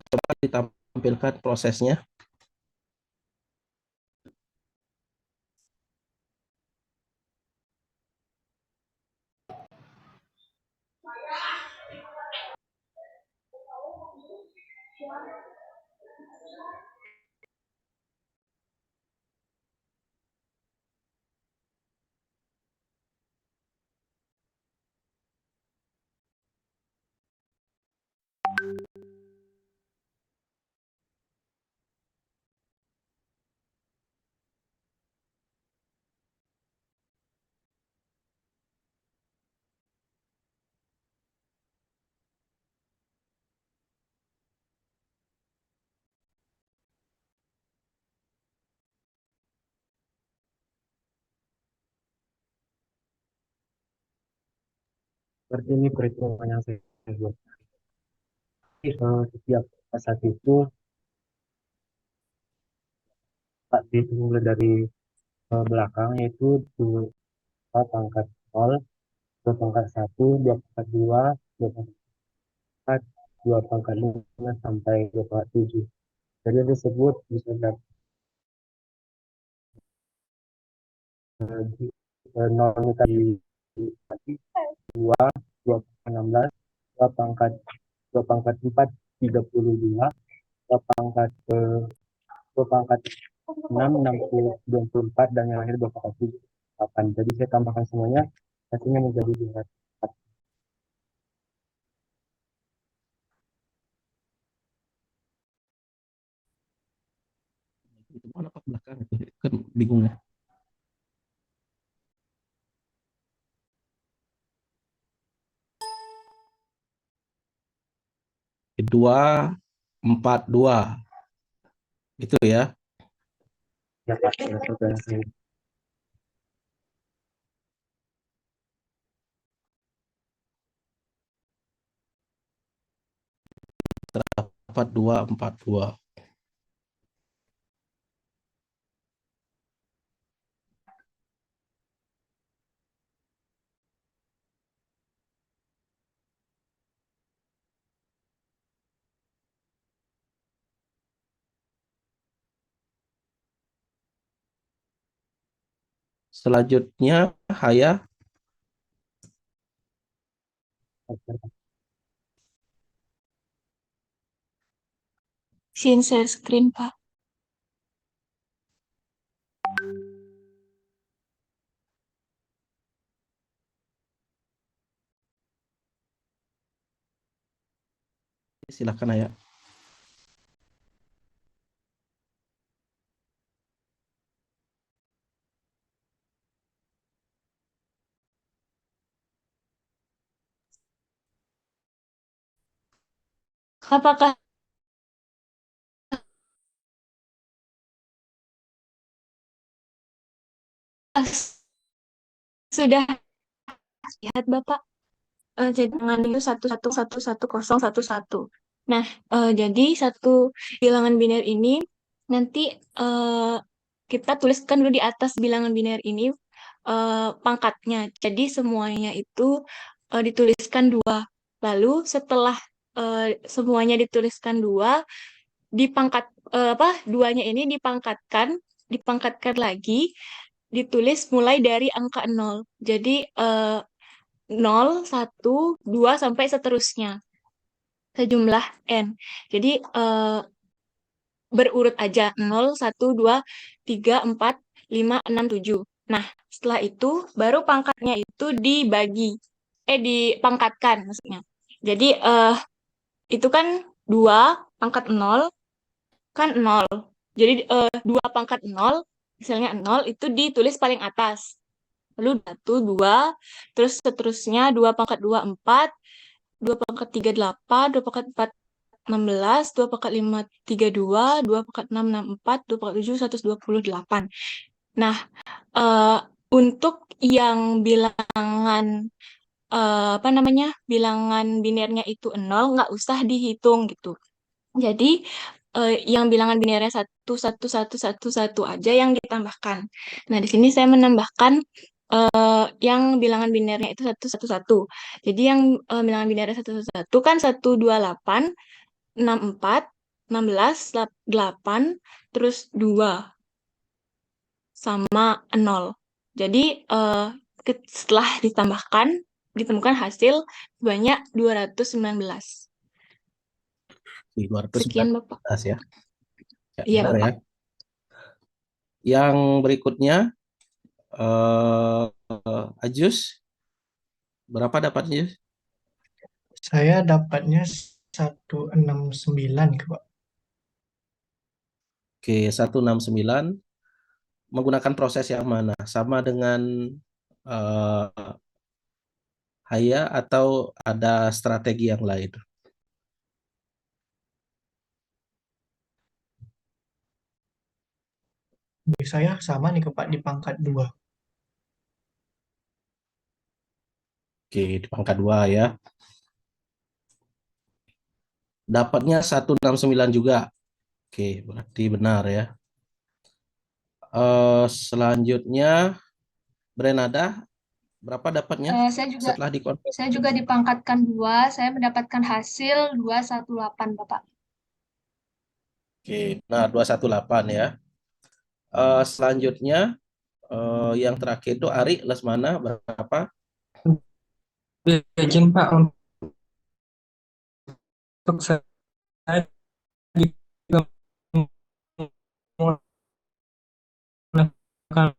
Coba ditampilkan prosesnya. Seperti ini perhitungan yang saya buat. Setiap saat itu Pak dihitung mulai dari belakang, yaitu 2 pangkat 0, 2 pangkat 1, 2 pangkat 2, 2 pangkat 4, 2 pangkat 5, sampai 2 pangkat 7. Jadi yang tersebut bisa dapat nolnya tadi dua, 2 pangkat 16, 2 pangkat 4, 32, 2 pangkat 6, 24, dan yang akhir 2 pangkat 8. Jadi saya tambahkan semuanya, hasilnya menjadi 204. Itu mana Pak belakang itu kan bingung ya. Dua, 42 gitu ya. Ya Pak, saya. Dapat 242. Selanjutnya Haya. Share screen, Pak. Silakan Haya. Apakah sudah lihat Bapak? Cadangan itu 11111011. Nah, jadi satu bilangan biner ini nanti kita tuliskan dulu di atas bilangan biner ini pangkatnya. Jadi semuanya itu dituliskan 2. Lalu setelah semuanya dituliskan 2, dipangkat duanya ini dipangkatkan lagi, ditulis mulai dari angka 0. Jadi 0, 1, 2, sampai seterusnya. Sejumlah N. Jadi berurut aja. 0, 1, 2, 3, 4, 5, 6, 7. Nah, setelah itu baru pangkatnya itu dipangkatkan maksudnya. Jadi itu kan 2 pangkat 0 kan 0. Jadi 2 pangkat 0, misalnya 0 itu ditulis paling atas. Lalu 1, 2, terus seterusnya 2 pangkat 2, 4, 2 pangkat 3, 8, 2 pangkat 4, 16, 2 pangkat 5, 32, 2 pangkat 6, 64, 2 pangkat 7, 128. Nah, untuk yang bilangan bilangan binernya itu 0, nggak usah dihitung gitu. Jadi yang bilangan binernya 11111 aja yang ditambahkan. Nah, di sini saya menambahkan yang bilangan binernya itu 111. Jadi yang bilangan binernya 111 kan 128, 64, 16, 8, terus 2 sama 0. Jadi setelah ditambahkan ditemukan hasil banyak 219. Sekian Bapak. 219 ya. Ya, Iya benar Bapak. ya. Yang berikutnya Ajus, berapa dapatnya? Saya dapatnya 169, Pak. Oke, 169 menggunakan proses yang mana? Sama dengan Haya atau ada strategi yang lain? Bagi saya sama nih Pak di pangkat 2. Oke, di pangkat 2 ya. Dapatnya 169 juga. Oke, berarti benar ya. Selanjutnya Brenada, berapa dapatnya setelah dikonversi? Saya juga dipangkatkan 2, saya mendapatkan hasil 218, Bapak. Oke, nah 218 ya. Selanjutnya yang terakhir itu Ari Lesmana berapa? Izin Pak untuk saya juga menggunakan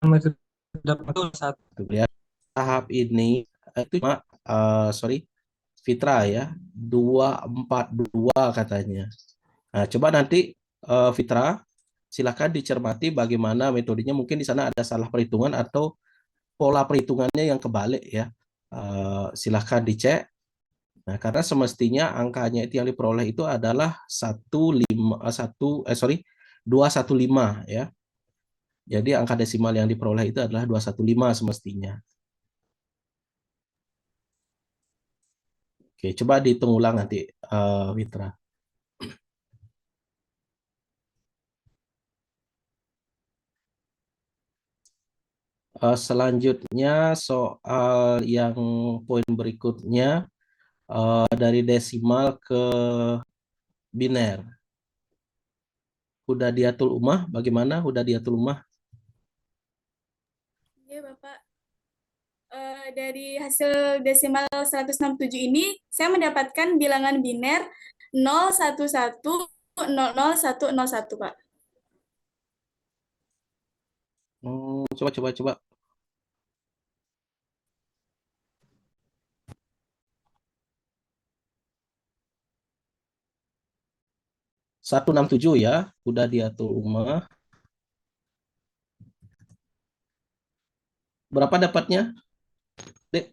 metode dapat satu. Tuh, ya. Tahap ini itu cuma sorry Fitra ya 242 katanya. Nah, coba nanti Fitra silakan dicermati bagaimana metodenya. Mungkin di sana ada salah perhitungan atau pola perhitungannya yang kebalik ya. Silakan dicek. Nah, karena semestinya angkanya itu yang diperoleh itu adalah 215 ya. Jadi angka desimal yang diperoleh itu adalah 215 semestinya. Oke, coba dihitung ulang nanti, Witra. Selanjutnya soal yang poin berikutnya dari desimal ke biner. Udah diatul umah, bagaimana? Udah diatul umah? Iya, Bapak. Dari hasil desimal 167 ini, saya mendapatkan bilangan biner 011000101, Pak. Coba. 167 ya, udah diatur umah. Berapa dapatnya, Dek?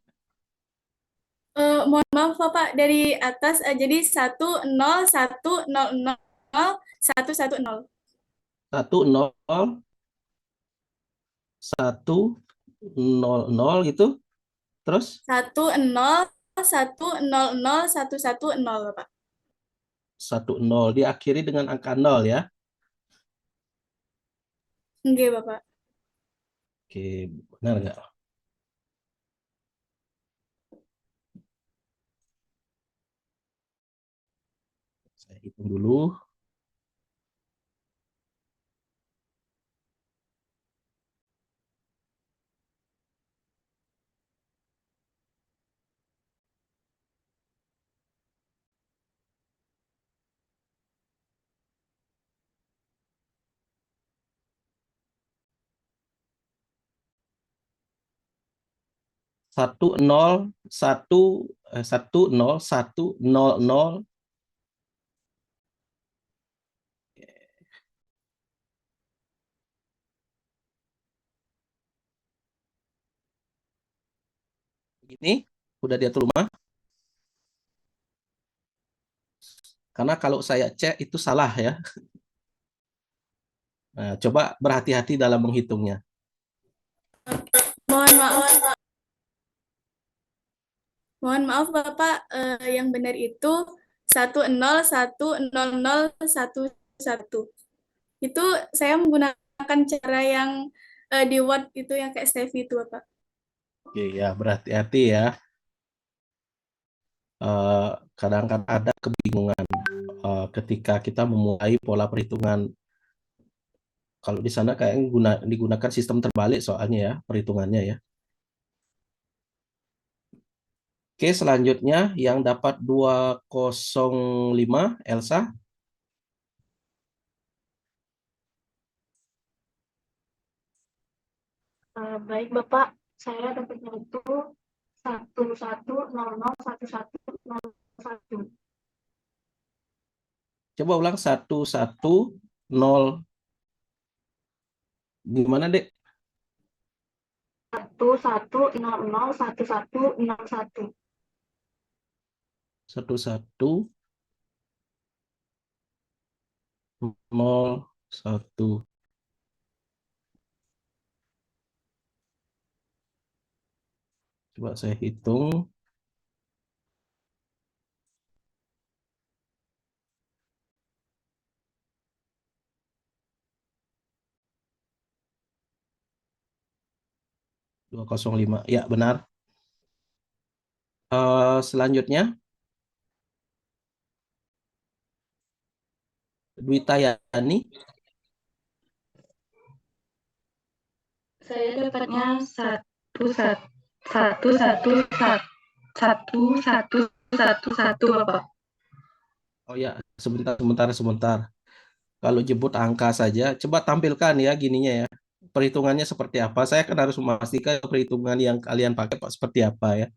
Mohon maaf, Bapak, dari atas, jadi 101000110. 10100 gitu. Terus 101001110, Bapak. 10 diakhiri dengan angka 0 ya. Oke, Bapak. Oke, benar nggak? Saya hitung dulu. Satu nol satu 10100. Ini udah diatur rumah. Karena kalau saya cek itu salah ya. Nah, coba berhati-hati dalam menghitungnya. Mohon maaf. Mohon maaf, Bapak, yang benar itu 1010011. Itu saya menggunakan cara yang di Word itu yang kayak Steffi itu, Bapak. Oke ya, berhati-hati ya. Kadang-kadang ada kebingungan ketika kita memulai pola perhitungan. Kalau di sana kayak digunakan sistem terbalik soalnya ya, perhitungannya ya. Oke, selanjutnya yang dapat 205, Elsa. Baik, Bapak. Saya dapatnya itu 11001101. Coba ulang 110. Gimana, Dek? 11001101. 1101. Coba saya hitung. (205) ya benar. Selanjutnya Dwi Tayani, Saya dapatnya satu satu satu satu satu satu satu satu Bapak. oh ya, sebentar. Kalau jemput angka saja, coba tampilkan ya gininya ya. Perhitungannya seperti apa? Saya kan harus memastikan perhitungan yang kalian pakai Pak seperti apa ya.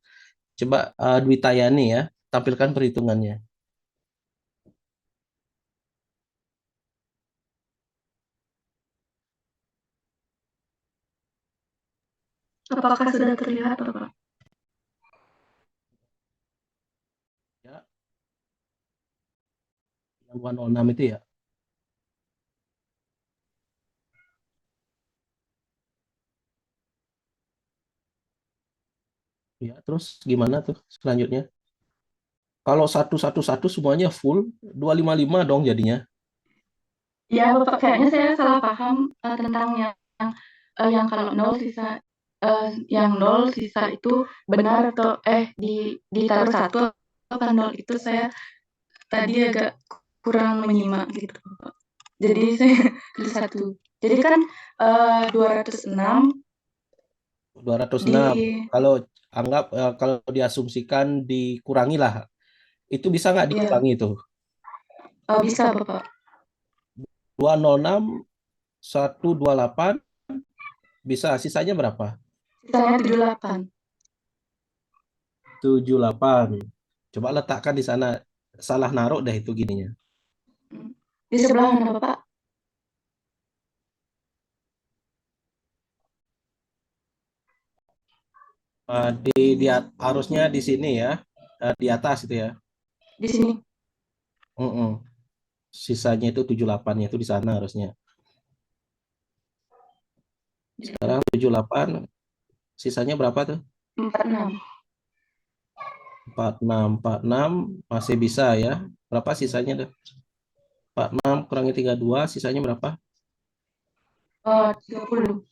Coba Dwi Tayani ya, tampilkan perhitungannya. Apakah sudah terlihat Bapak? Ya, yang 206 itu ya. Ya, terus gimana tuh selanjutnya? Kalau 111 semuanya full, 255 dong jadinya. Ya Bapak, kayaknya saya salah paham tentang yang kalau nol sisa yang nol sisa itu benar atau ditaruh satu apa nol itu saya tadi agak kurang menyimak gitu Bapak. Jadi saya tulis satu. Jadi kan 206 206. di Kalau anggap kalau diasumsikan dikurangi lah. Itu bisa nggak ya dikurangi itu? bisa Bapak. 206, 128, bisa. Sisanya berapa? Sisanya 78 78. Coba letakkan di sana. Salah naruh deh itu gininya. di sebelah mana Bapak? Harusnya di sini ya. Di atas itu ya. Di sini. Mm-mm. Sisanya itu 78-nya itu di sana harusnya. Sekarang 78, sisanya berapa tuh? 46. 46 masih bisa ya. Berapa sisanya tuh? 46 kurangi 32, sisanya berapa? 30.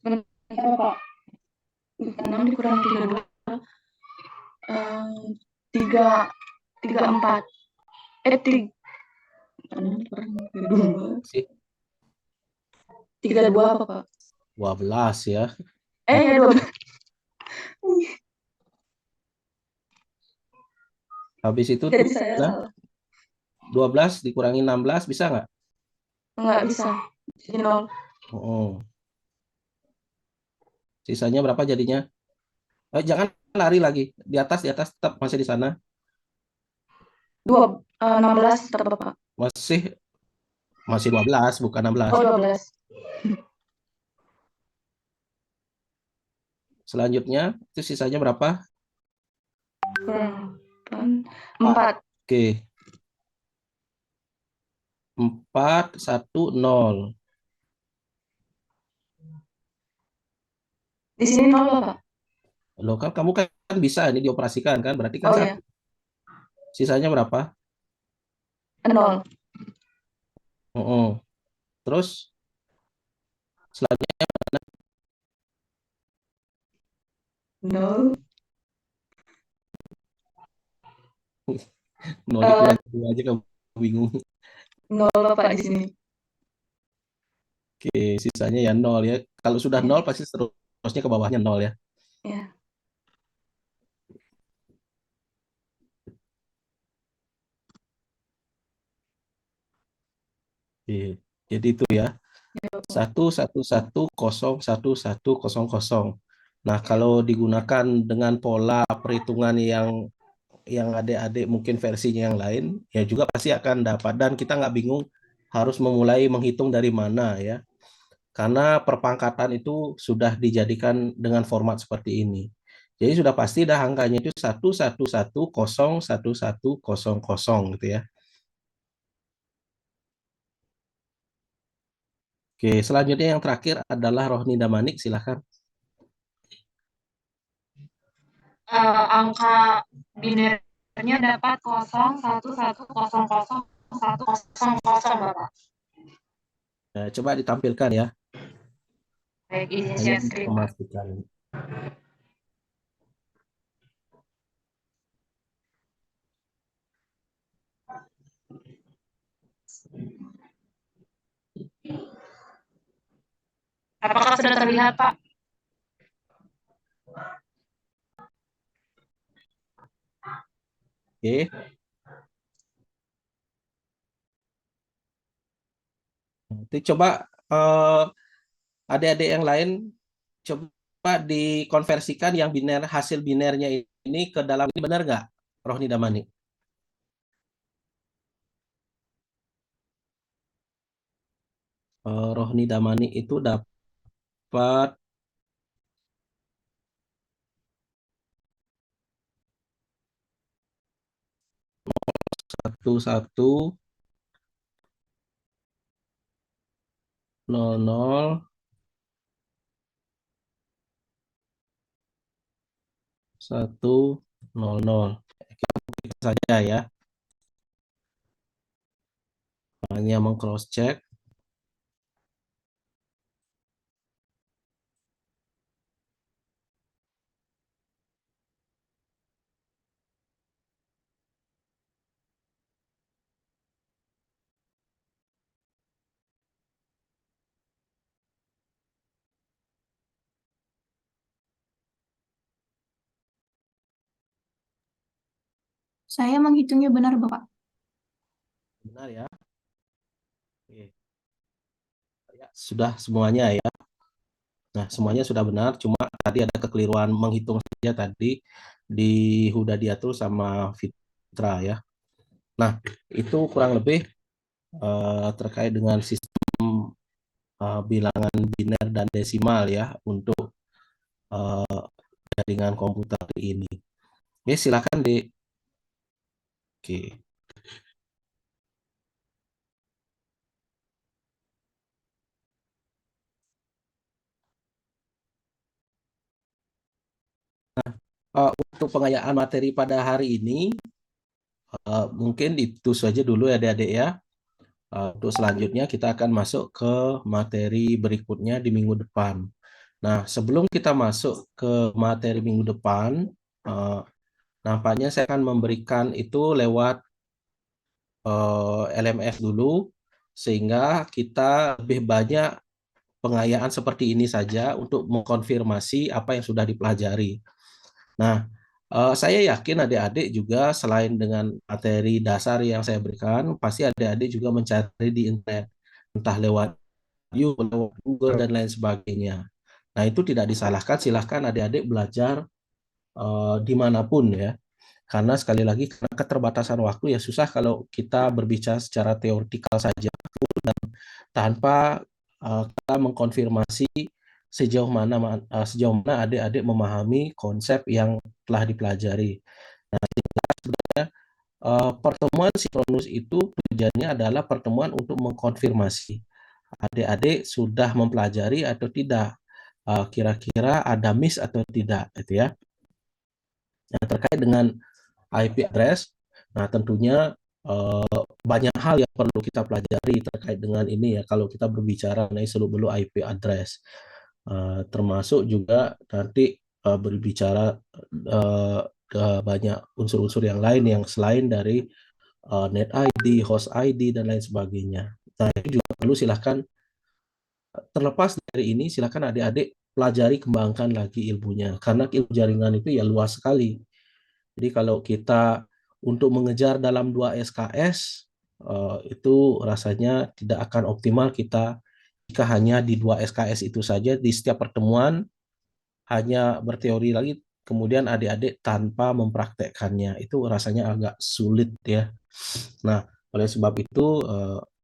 Bentar Bapak. 6 dikurangi 32. 34. 32. Sih, 32 apa Pak? 12 ya. Ya 12. Habis itu Jadi tuh saya nah, salah. 12 dikurangi 16 bisa nggak? Enggak bisa. Jadi 0. Oh. Sisanya berapa jadinya? Jangan lari lagi. Di atas tetap masih di sana. 16 tetap Bapak. Masih masih 12 bukan 16. Oh 12. Selanjutnya itu sisanya berapa? Kurang 4. Oke. 410. Di sini 0 Bapak. Loh kan kamu kan bisa ini dioperasikan kan? Berarti kan Oh satu. ya. Sisanya berapa? 0. Oh. Terus selanjutnya 0. nol dikurangi aja kamu bingung. 0 Bapak di sini. Oke, sisanya ya nol ya. Kalau sudah nol pasti seterusnya ke bawahnya nol ya. Ya. Oke. Jadi itu ya. 111011100. Nah, kalau digunakan dengan pola perhitungan yang adik-adik mungkin versinya yang lain, ya juga pasti akan dapat dan kita nggak bingung harus memulai menghitung dari mana ya. Karena perpangkatan itu sudah dijadikan dengan format seperti ini. Jadi sudah pasti dah angkanya itu 111011100 gitu ya. Oke, selanjutnya yang terakhir adalah Rohni Damanik, silakan. Angka binernya dapat 01100100 Bapak. Nah, coba ditampilkan ya. Baik, izin Hanya share untuk screen. memastikan. Apakah sudah terlihat, Pak? Oke. Nanti coba adik-adik yang lain coba dikonversikan yang biner, hasil binernya ini ke dalam ini, benar nggak, Rohni Damani? Rohni Damani itu dapat 11 00 100. Kita saja ya, hanya meng-cross check. Saya menghitungnya benar, Bapak. Benar ya? Oke. Ya, sudah semuanya ya. Nah, semuanya sudah benar, cuma tadi ada kekeliruan menghitung saja tadi di Hudadiatul sama Fitra ya. Nah, itu kurang lebih terkait dengan sistem bilangan biner dan desimal ya untuk jaringan komputer ini. Oke, silakan Dek. Oke. Untuk pengayaan materi pada hari ini mungkin itu saja dulu ya adik-adik ya. Untuk selanjutnya kita akan masuk ke materi berikutnya di minggu depan. Nah, sebelum kita masuk ke materi minggu depan, nampaknya saya akan memberikan itu lewat LMS dulu, sehingga kita lebih banyak pengayaan seperti ini saja untuk mengkonfirmasi apa yang sudah dipelajari. Nah, saya yakin adik-adik juga selain dengan materi dasar yang saya berikan, pasti adik-adik juga mencari di internet, entah lewat YouTube, lewat Google, dan lain sebagainya. Nah, itu tidak disalahkan, silahkan adik-adik belajar dimanapun ya. Karena sekali lagi, karena keterbatasan waktu ya susah kalau kita berbicara secara teoretikal saja, dan tanpa kita mengkonfirmasi sejauh mana adik-adik memahami konsep yang telah dipelajari. Nah, sebenarnya pertemuan sinkronus itu tujuannya adalah pertemuan untuk mengkonfirmasi adik-adik sudah mempelajari atau tidak, kira-kira ada miss atau tidak, gitu ya. Nah, terkait dengan IP address, nah tentunya banyak hal yang perlu kita pelajari terkait dengan ini ya kalau kita berbicara mengenai seluk-beluk IP address. Termasuk juga nanti berbicara ke banyak unsur-unsur yang lain yang selain dari net ID, host ID, dan lain sebagainya. Nah, itu juga perlu silahkan, terlepas dari ini, silahkan adik-adik pelajari, kembangkan lagi ilmunya. Karena ilmu jaringan itu ya luas sekali. Jadi kalau kita untuk mengejar dalam 2 SKS, itu rasanya tidak akan optimal kita jika hanya di 2 SKS itu saja, di setiap pertemuan hanya berteori lagi, kemudian adik-adik tanpa mempraktekkannya. Itu rasanya agak sulit ya. Nah, oleh sebab itu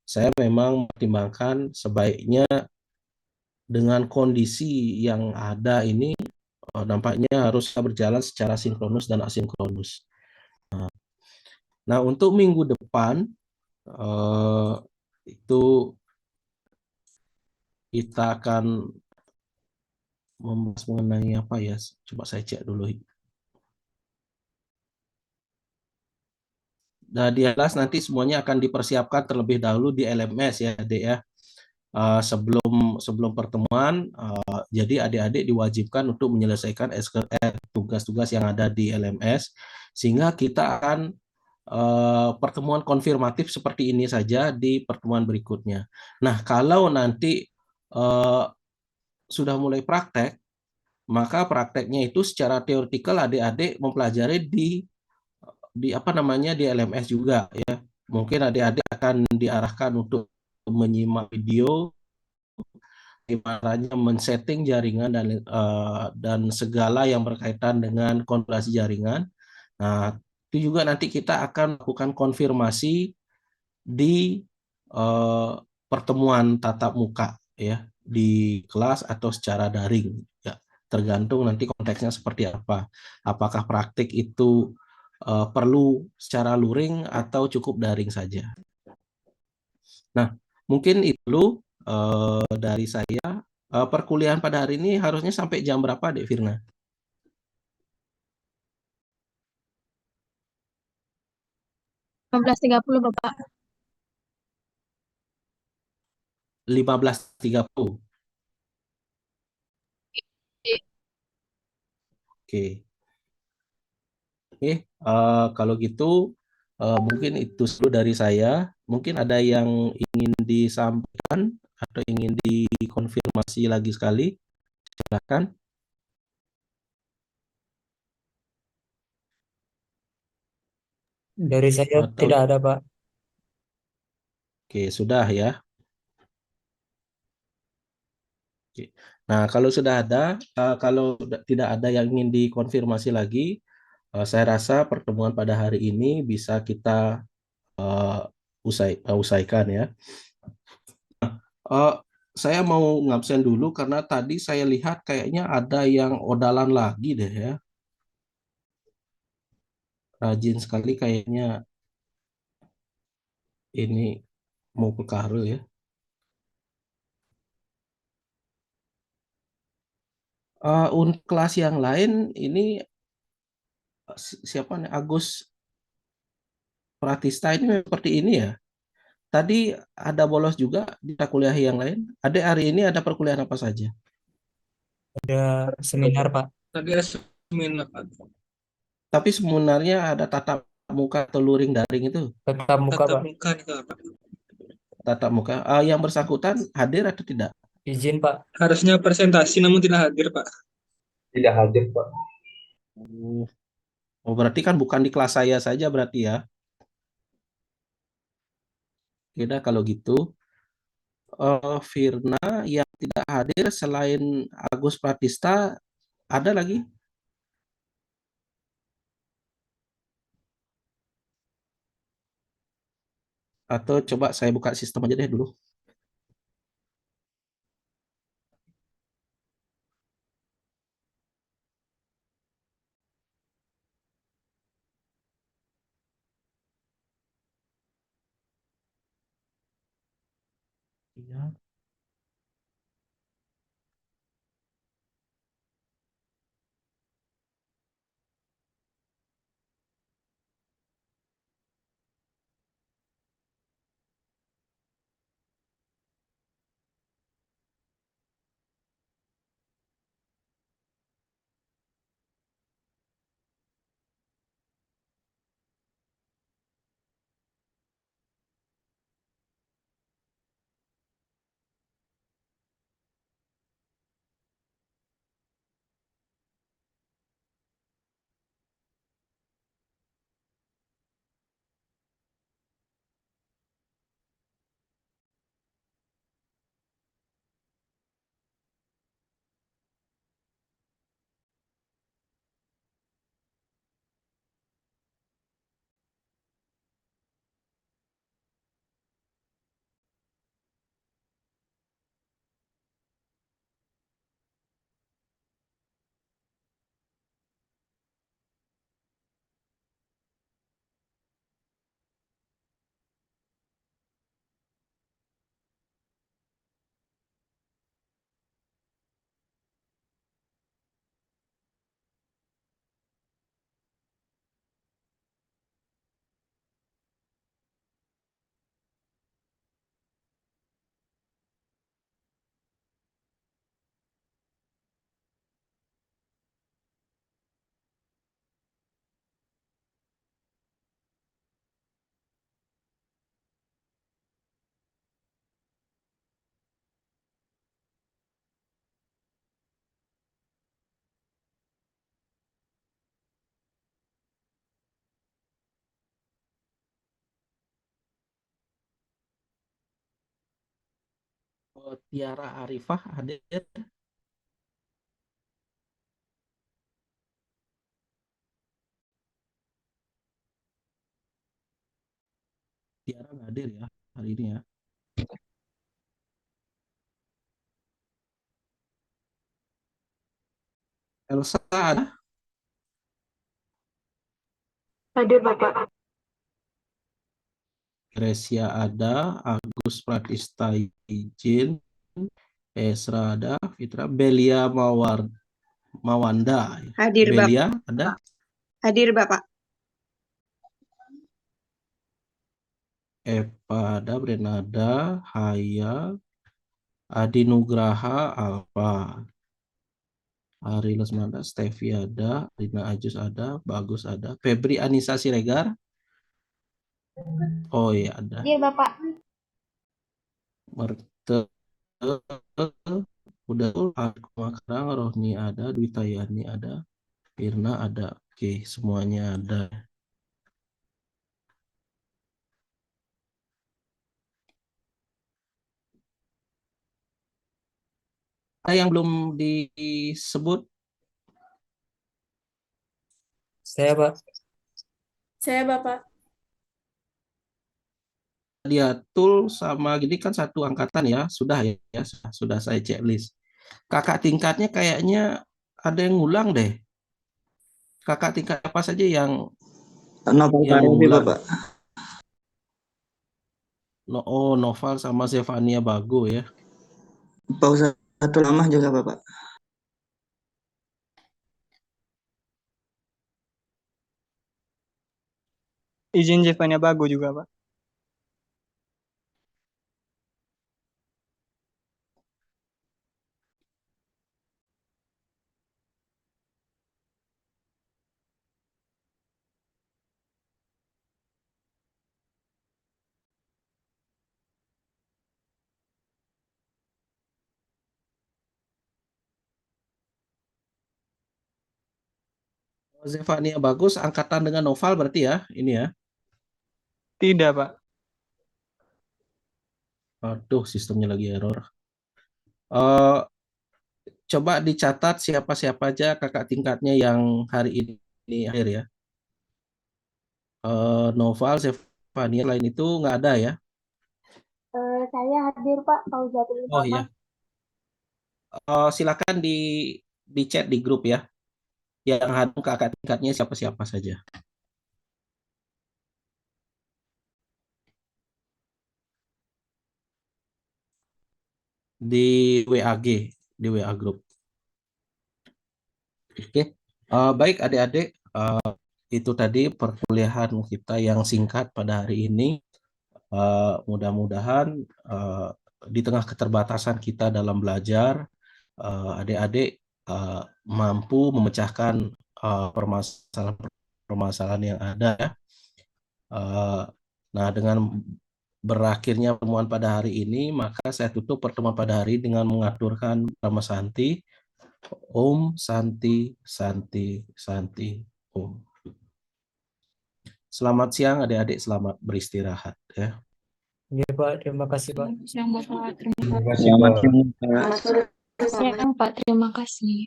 saya memang mempertimbangkan sebaiknya dengan kondisi yang ada ini nampaknya harus berjalan secara sinkronus dan asinkronus. Nah, untuk minggu depan itu kita akan membahas mengenai apa ya? Coba saya cek dulu. Nah, di kelas nanti semuanya akan dipersiapkan terlebih dahulu di LMS ya, Dek ya. Sebelum pertemuan, jadi adik-adik diwajibkan untuk menyelesaikan tugas-tugas yang ada di LMS, sehingga kita akan pertemuan konfirmatif seperti ini saja di pertemuan berikutnya. Nah, kalau nanti sudah mulai praktek, maka prakteknya itu secara teoretikal adik-adik mempelajari di apa namanya di LMS juga ya. Mungkin adik-adik akan diarahkan untuk menyimak video gimana men-setting jaringan dan segala yang berkaitan dengan konfigurasi jaringan. Nah, itu juga nanti kita akan lakukan konfirmasi di eh, pertemuan tatap muka ya di kelas atau secara daring ya, tergantung nanti konteksnya seperti apa. Apakah praktik itu perlu secara luring atau cukup daring saja. Nah, mungkin itu dari saya. Perkuliahan pada hari ini harusnya sampai jam berapa, Dek Firna? 15.30 Bapak. 15.30. Oke. Oke, kalau gitu mungkin itu dulu dari saya. Mungkin ada yang ingin disampaikan atau ingin dikonfirmasi lagi sekali. Silakan. Dari saya Atau tidak ada, Pak. oke, sudah ya. Oke. Nah, kalau sudah ada, kalau tidak ada yang ingin dikonfirmasi lagi, saya rasa pertemuan pada hari ini bisa kita usaikan ya. Eh, saya mau ngabsen dulu karena tadi saya lihat kayaknya ada yang odalan lagi deh ya. Rajin sekali kayaknya ini mau ke Kahru ya. Untuk kelas yang lain ini siapa nih Agus Pratista ini seperti ini ya. Tadi ada bolos juga di kuliah yang lain. Ada hari ini ada perkuliahan apa saja? Ada seminar, Pak. Tadi ada seminar. Tapi sebenarnya ada tatap muka atau luring daring itu. Tetap muka, Tatap Pak. muka nih Kak. Tatap muka. Yang bersangkutan hadir atau tidak? Izin, Pak. Harusnya presentasi namun tidak hadir Pak. Tidak hadir, Pak. Oh, berarti kan bukan di kelas saya saja berarti ya. Tidak kalau gitu. Firna yang tidak hadir selain Agus Pratista ada lagi? Atau coba saya buka sistem aja deh dulu. Iya. Tiara Arifah hadir. Tiara nggak hadir ya hari ini ya. Elsa ada? Hadir, Bapak. Gresia ada, Agus Pratista izin, Esra ada, Fitra, Belia Mawanda. Hadir, Bapak. Belia ada? Hadir, Bapak. Eva ada, Brenada, Haya, Adi Nugraha, Alfa, Ari Lesmanda, Stevi ada, Rina Ajus ada, Bagus ada, Febri Anissa Siregar. Oh iya ada. Hadir, Bapak. Merte udah tuh, Aku Makarang, Rohni ada, Dwi Tayani ada, Firna ada. Oke, semuanya ada. Ada yang belum disebut? Saya, Pak. Saya, Bapak. Diatul sama gini kan satu angkatan ya, sudah ya, sudah saya checklist. Kakak tingkatnya kayaknya ada yang ngulang deh. Kakak tingkat apa saja yang Novel Karevi, mengulang? Bapak. Oh, Noval sama Zevania Bago ya. Pak Satu Lamah juga, Bapak. Izin Zevania Bago juga, Pak. Zevania Bagus angkatan dengan Noval berarti ya, ini ya. Tidak, Pak. Aduh, sistemnya lagi error. Coba dicatat siapa-siapa aja kakak tingkatnya yang hari ini hadir ya. Noval, Zevania, lain itu nggak ada ya. Saya hadir, Pak. Fauzatul Oh iya. Silakan di chat di grup ya. Yang hadir kakak tingkatnya siapa-siapa saja. Di WAG, di WA grup. Oke. Baik adik-adik, itu tadi perkuliahan kita yang singkat pada hari ini. Mudah-mudahan di tengah keterbatasan kita dalam belajar, adik-adik mampu memecahkan permasalahan-permasalahan yang ada ya. Nah, dengan berakhirnya pertemuan pada hari ini, maka saya tutup pertemuan pada hari dengan mengaturkan nama Santi. Om Santi Santi Santi Om. Selamat siang adik-adik, selamat beristirahat ya. Iya, Pak. Terima kasih, Pak. Siang, Bapak. Terima Terima kasih. kasih, Selamat Pak. siang, Pak. Selamat siang, Pak. Terima kasih.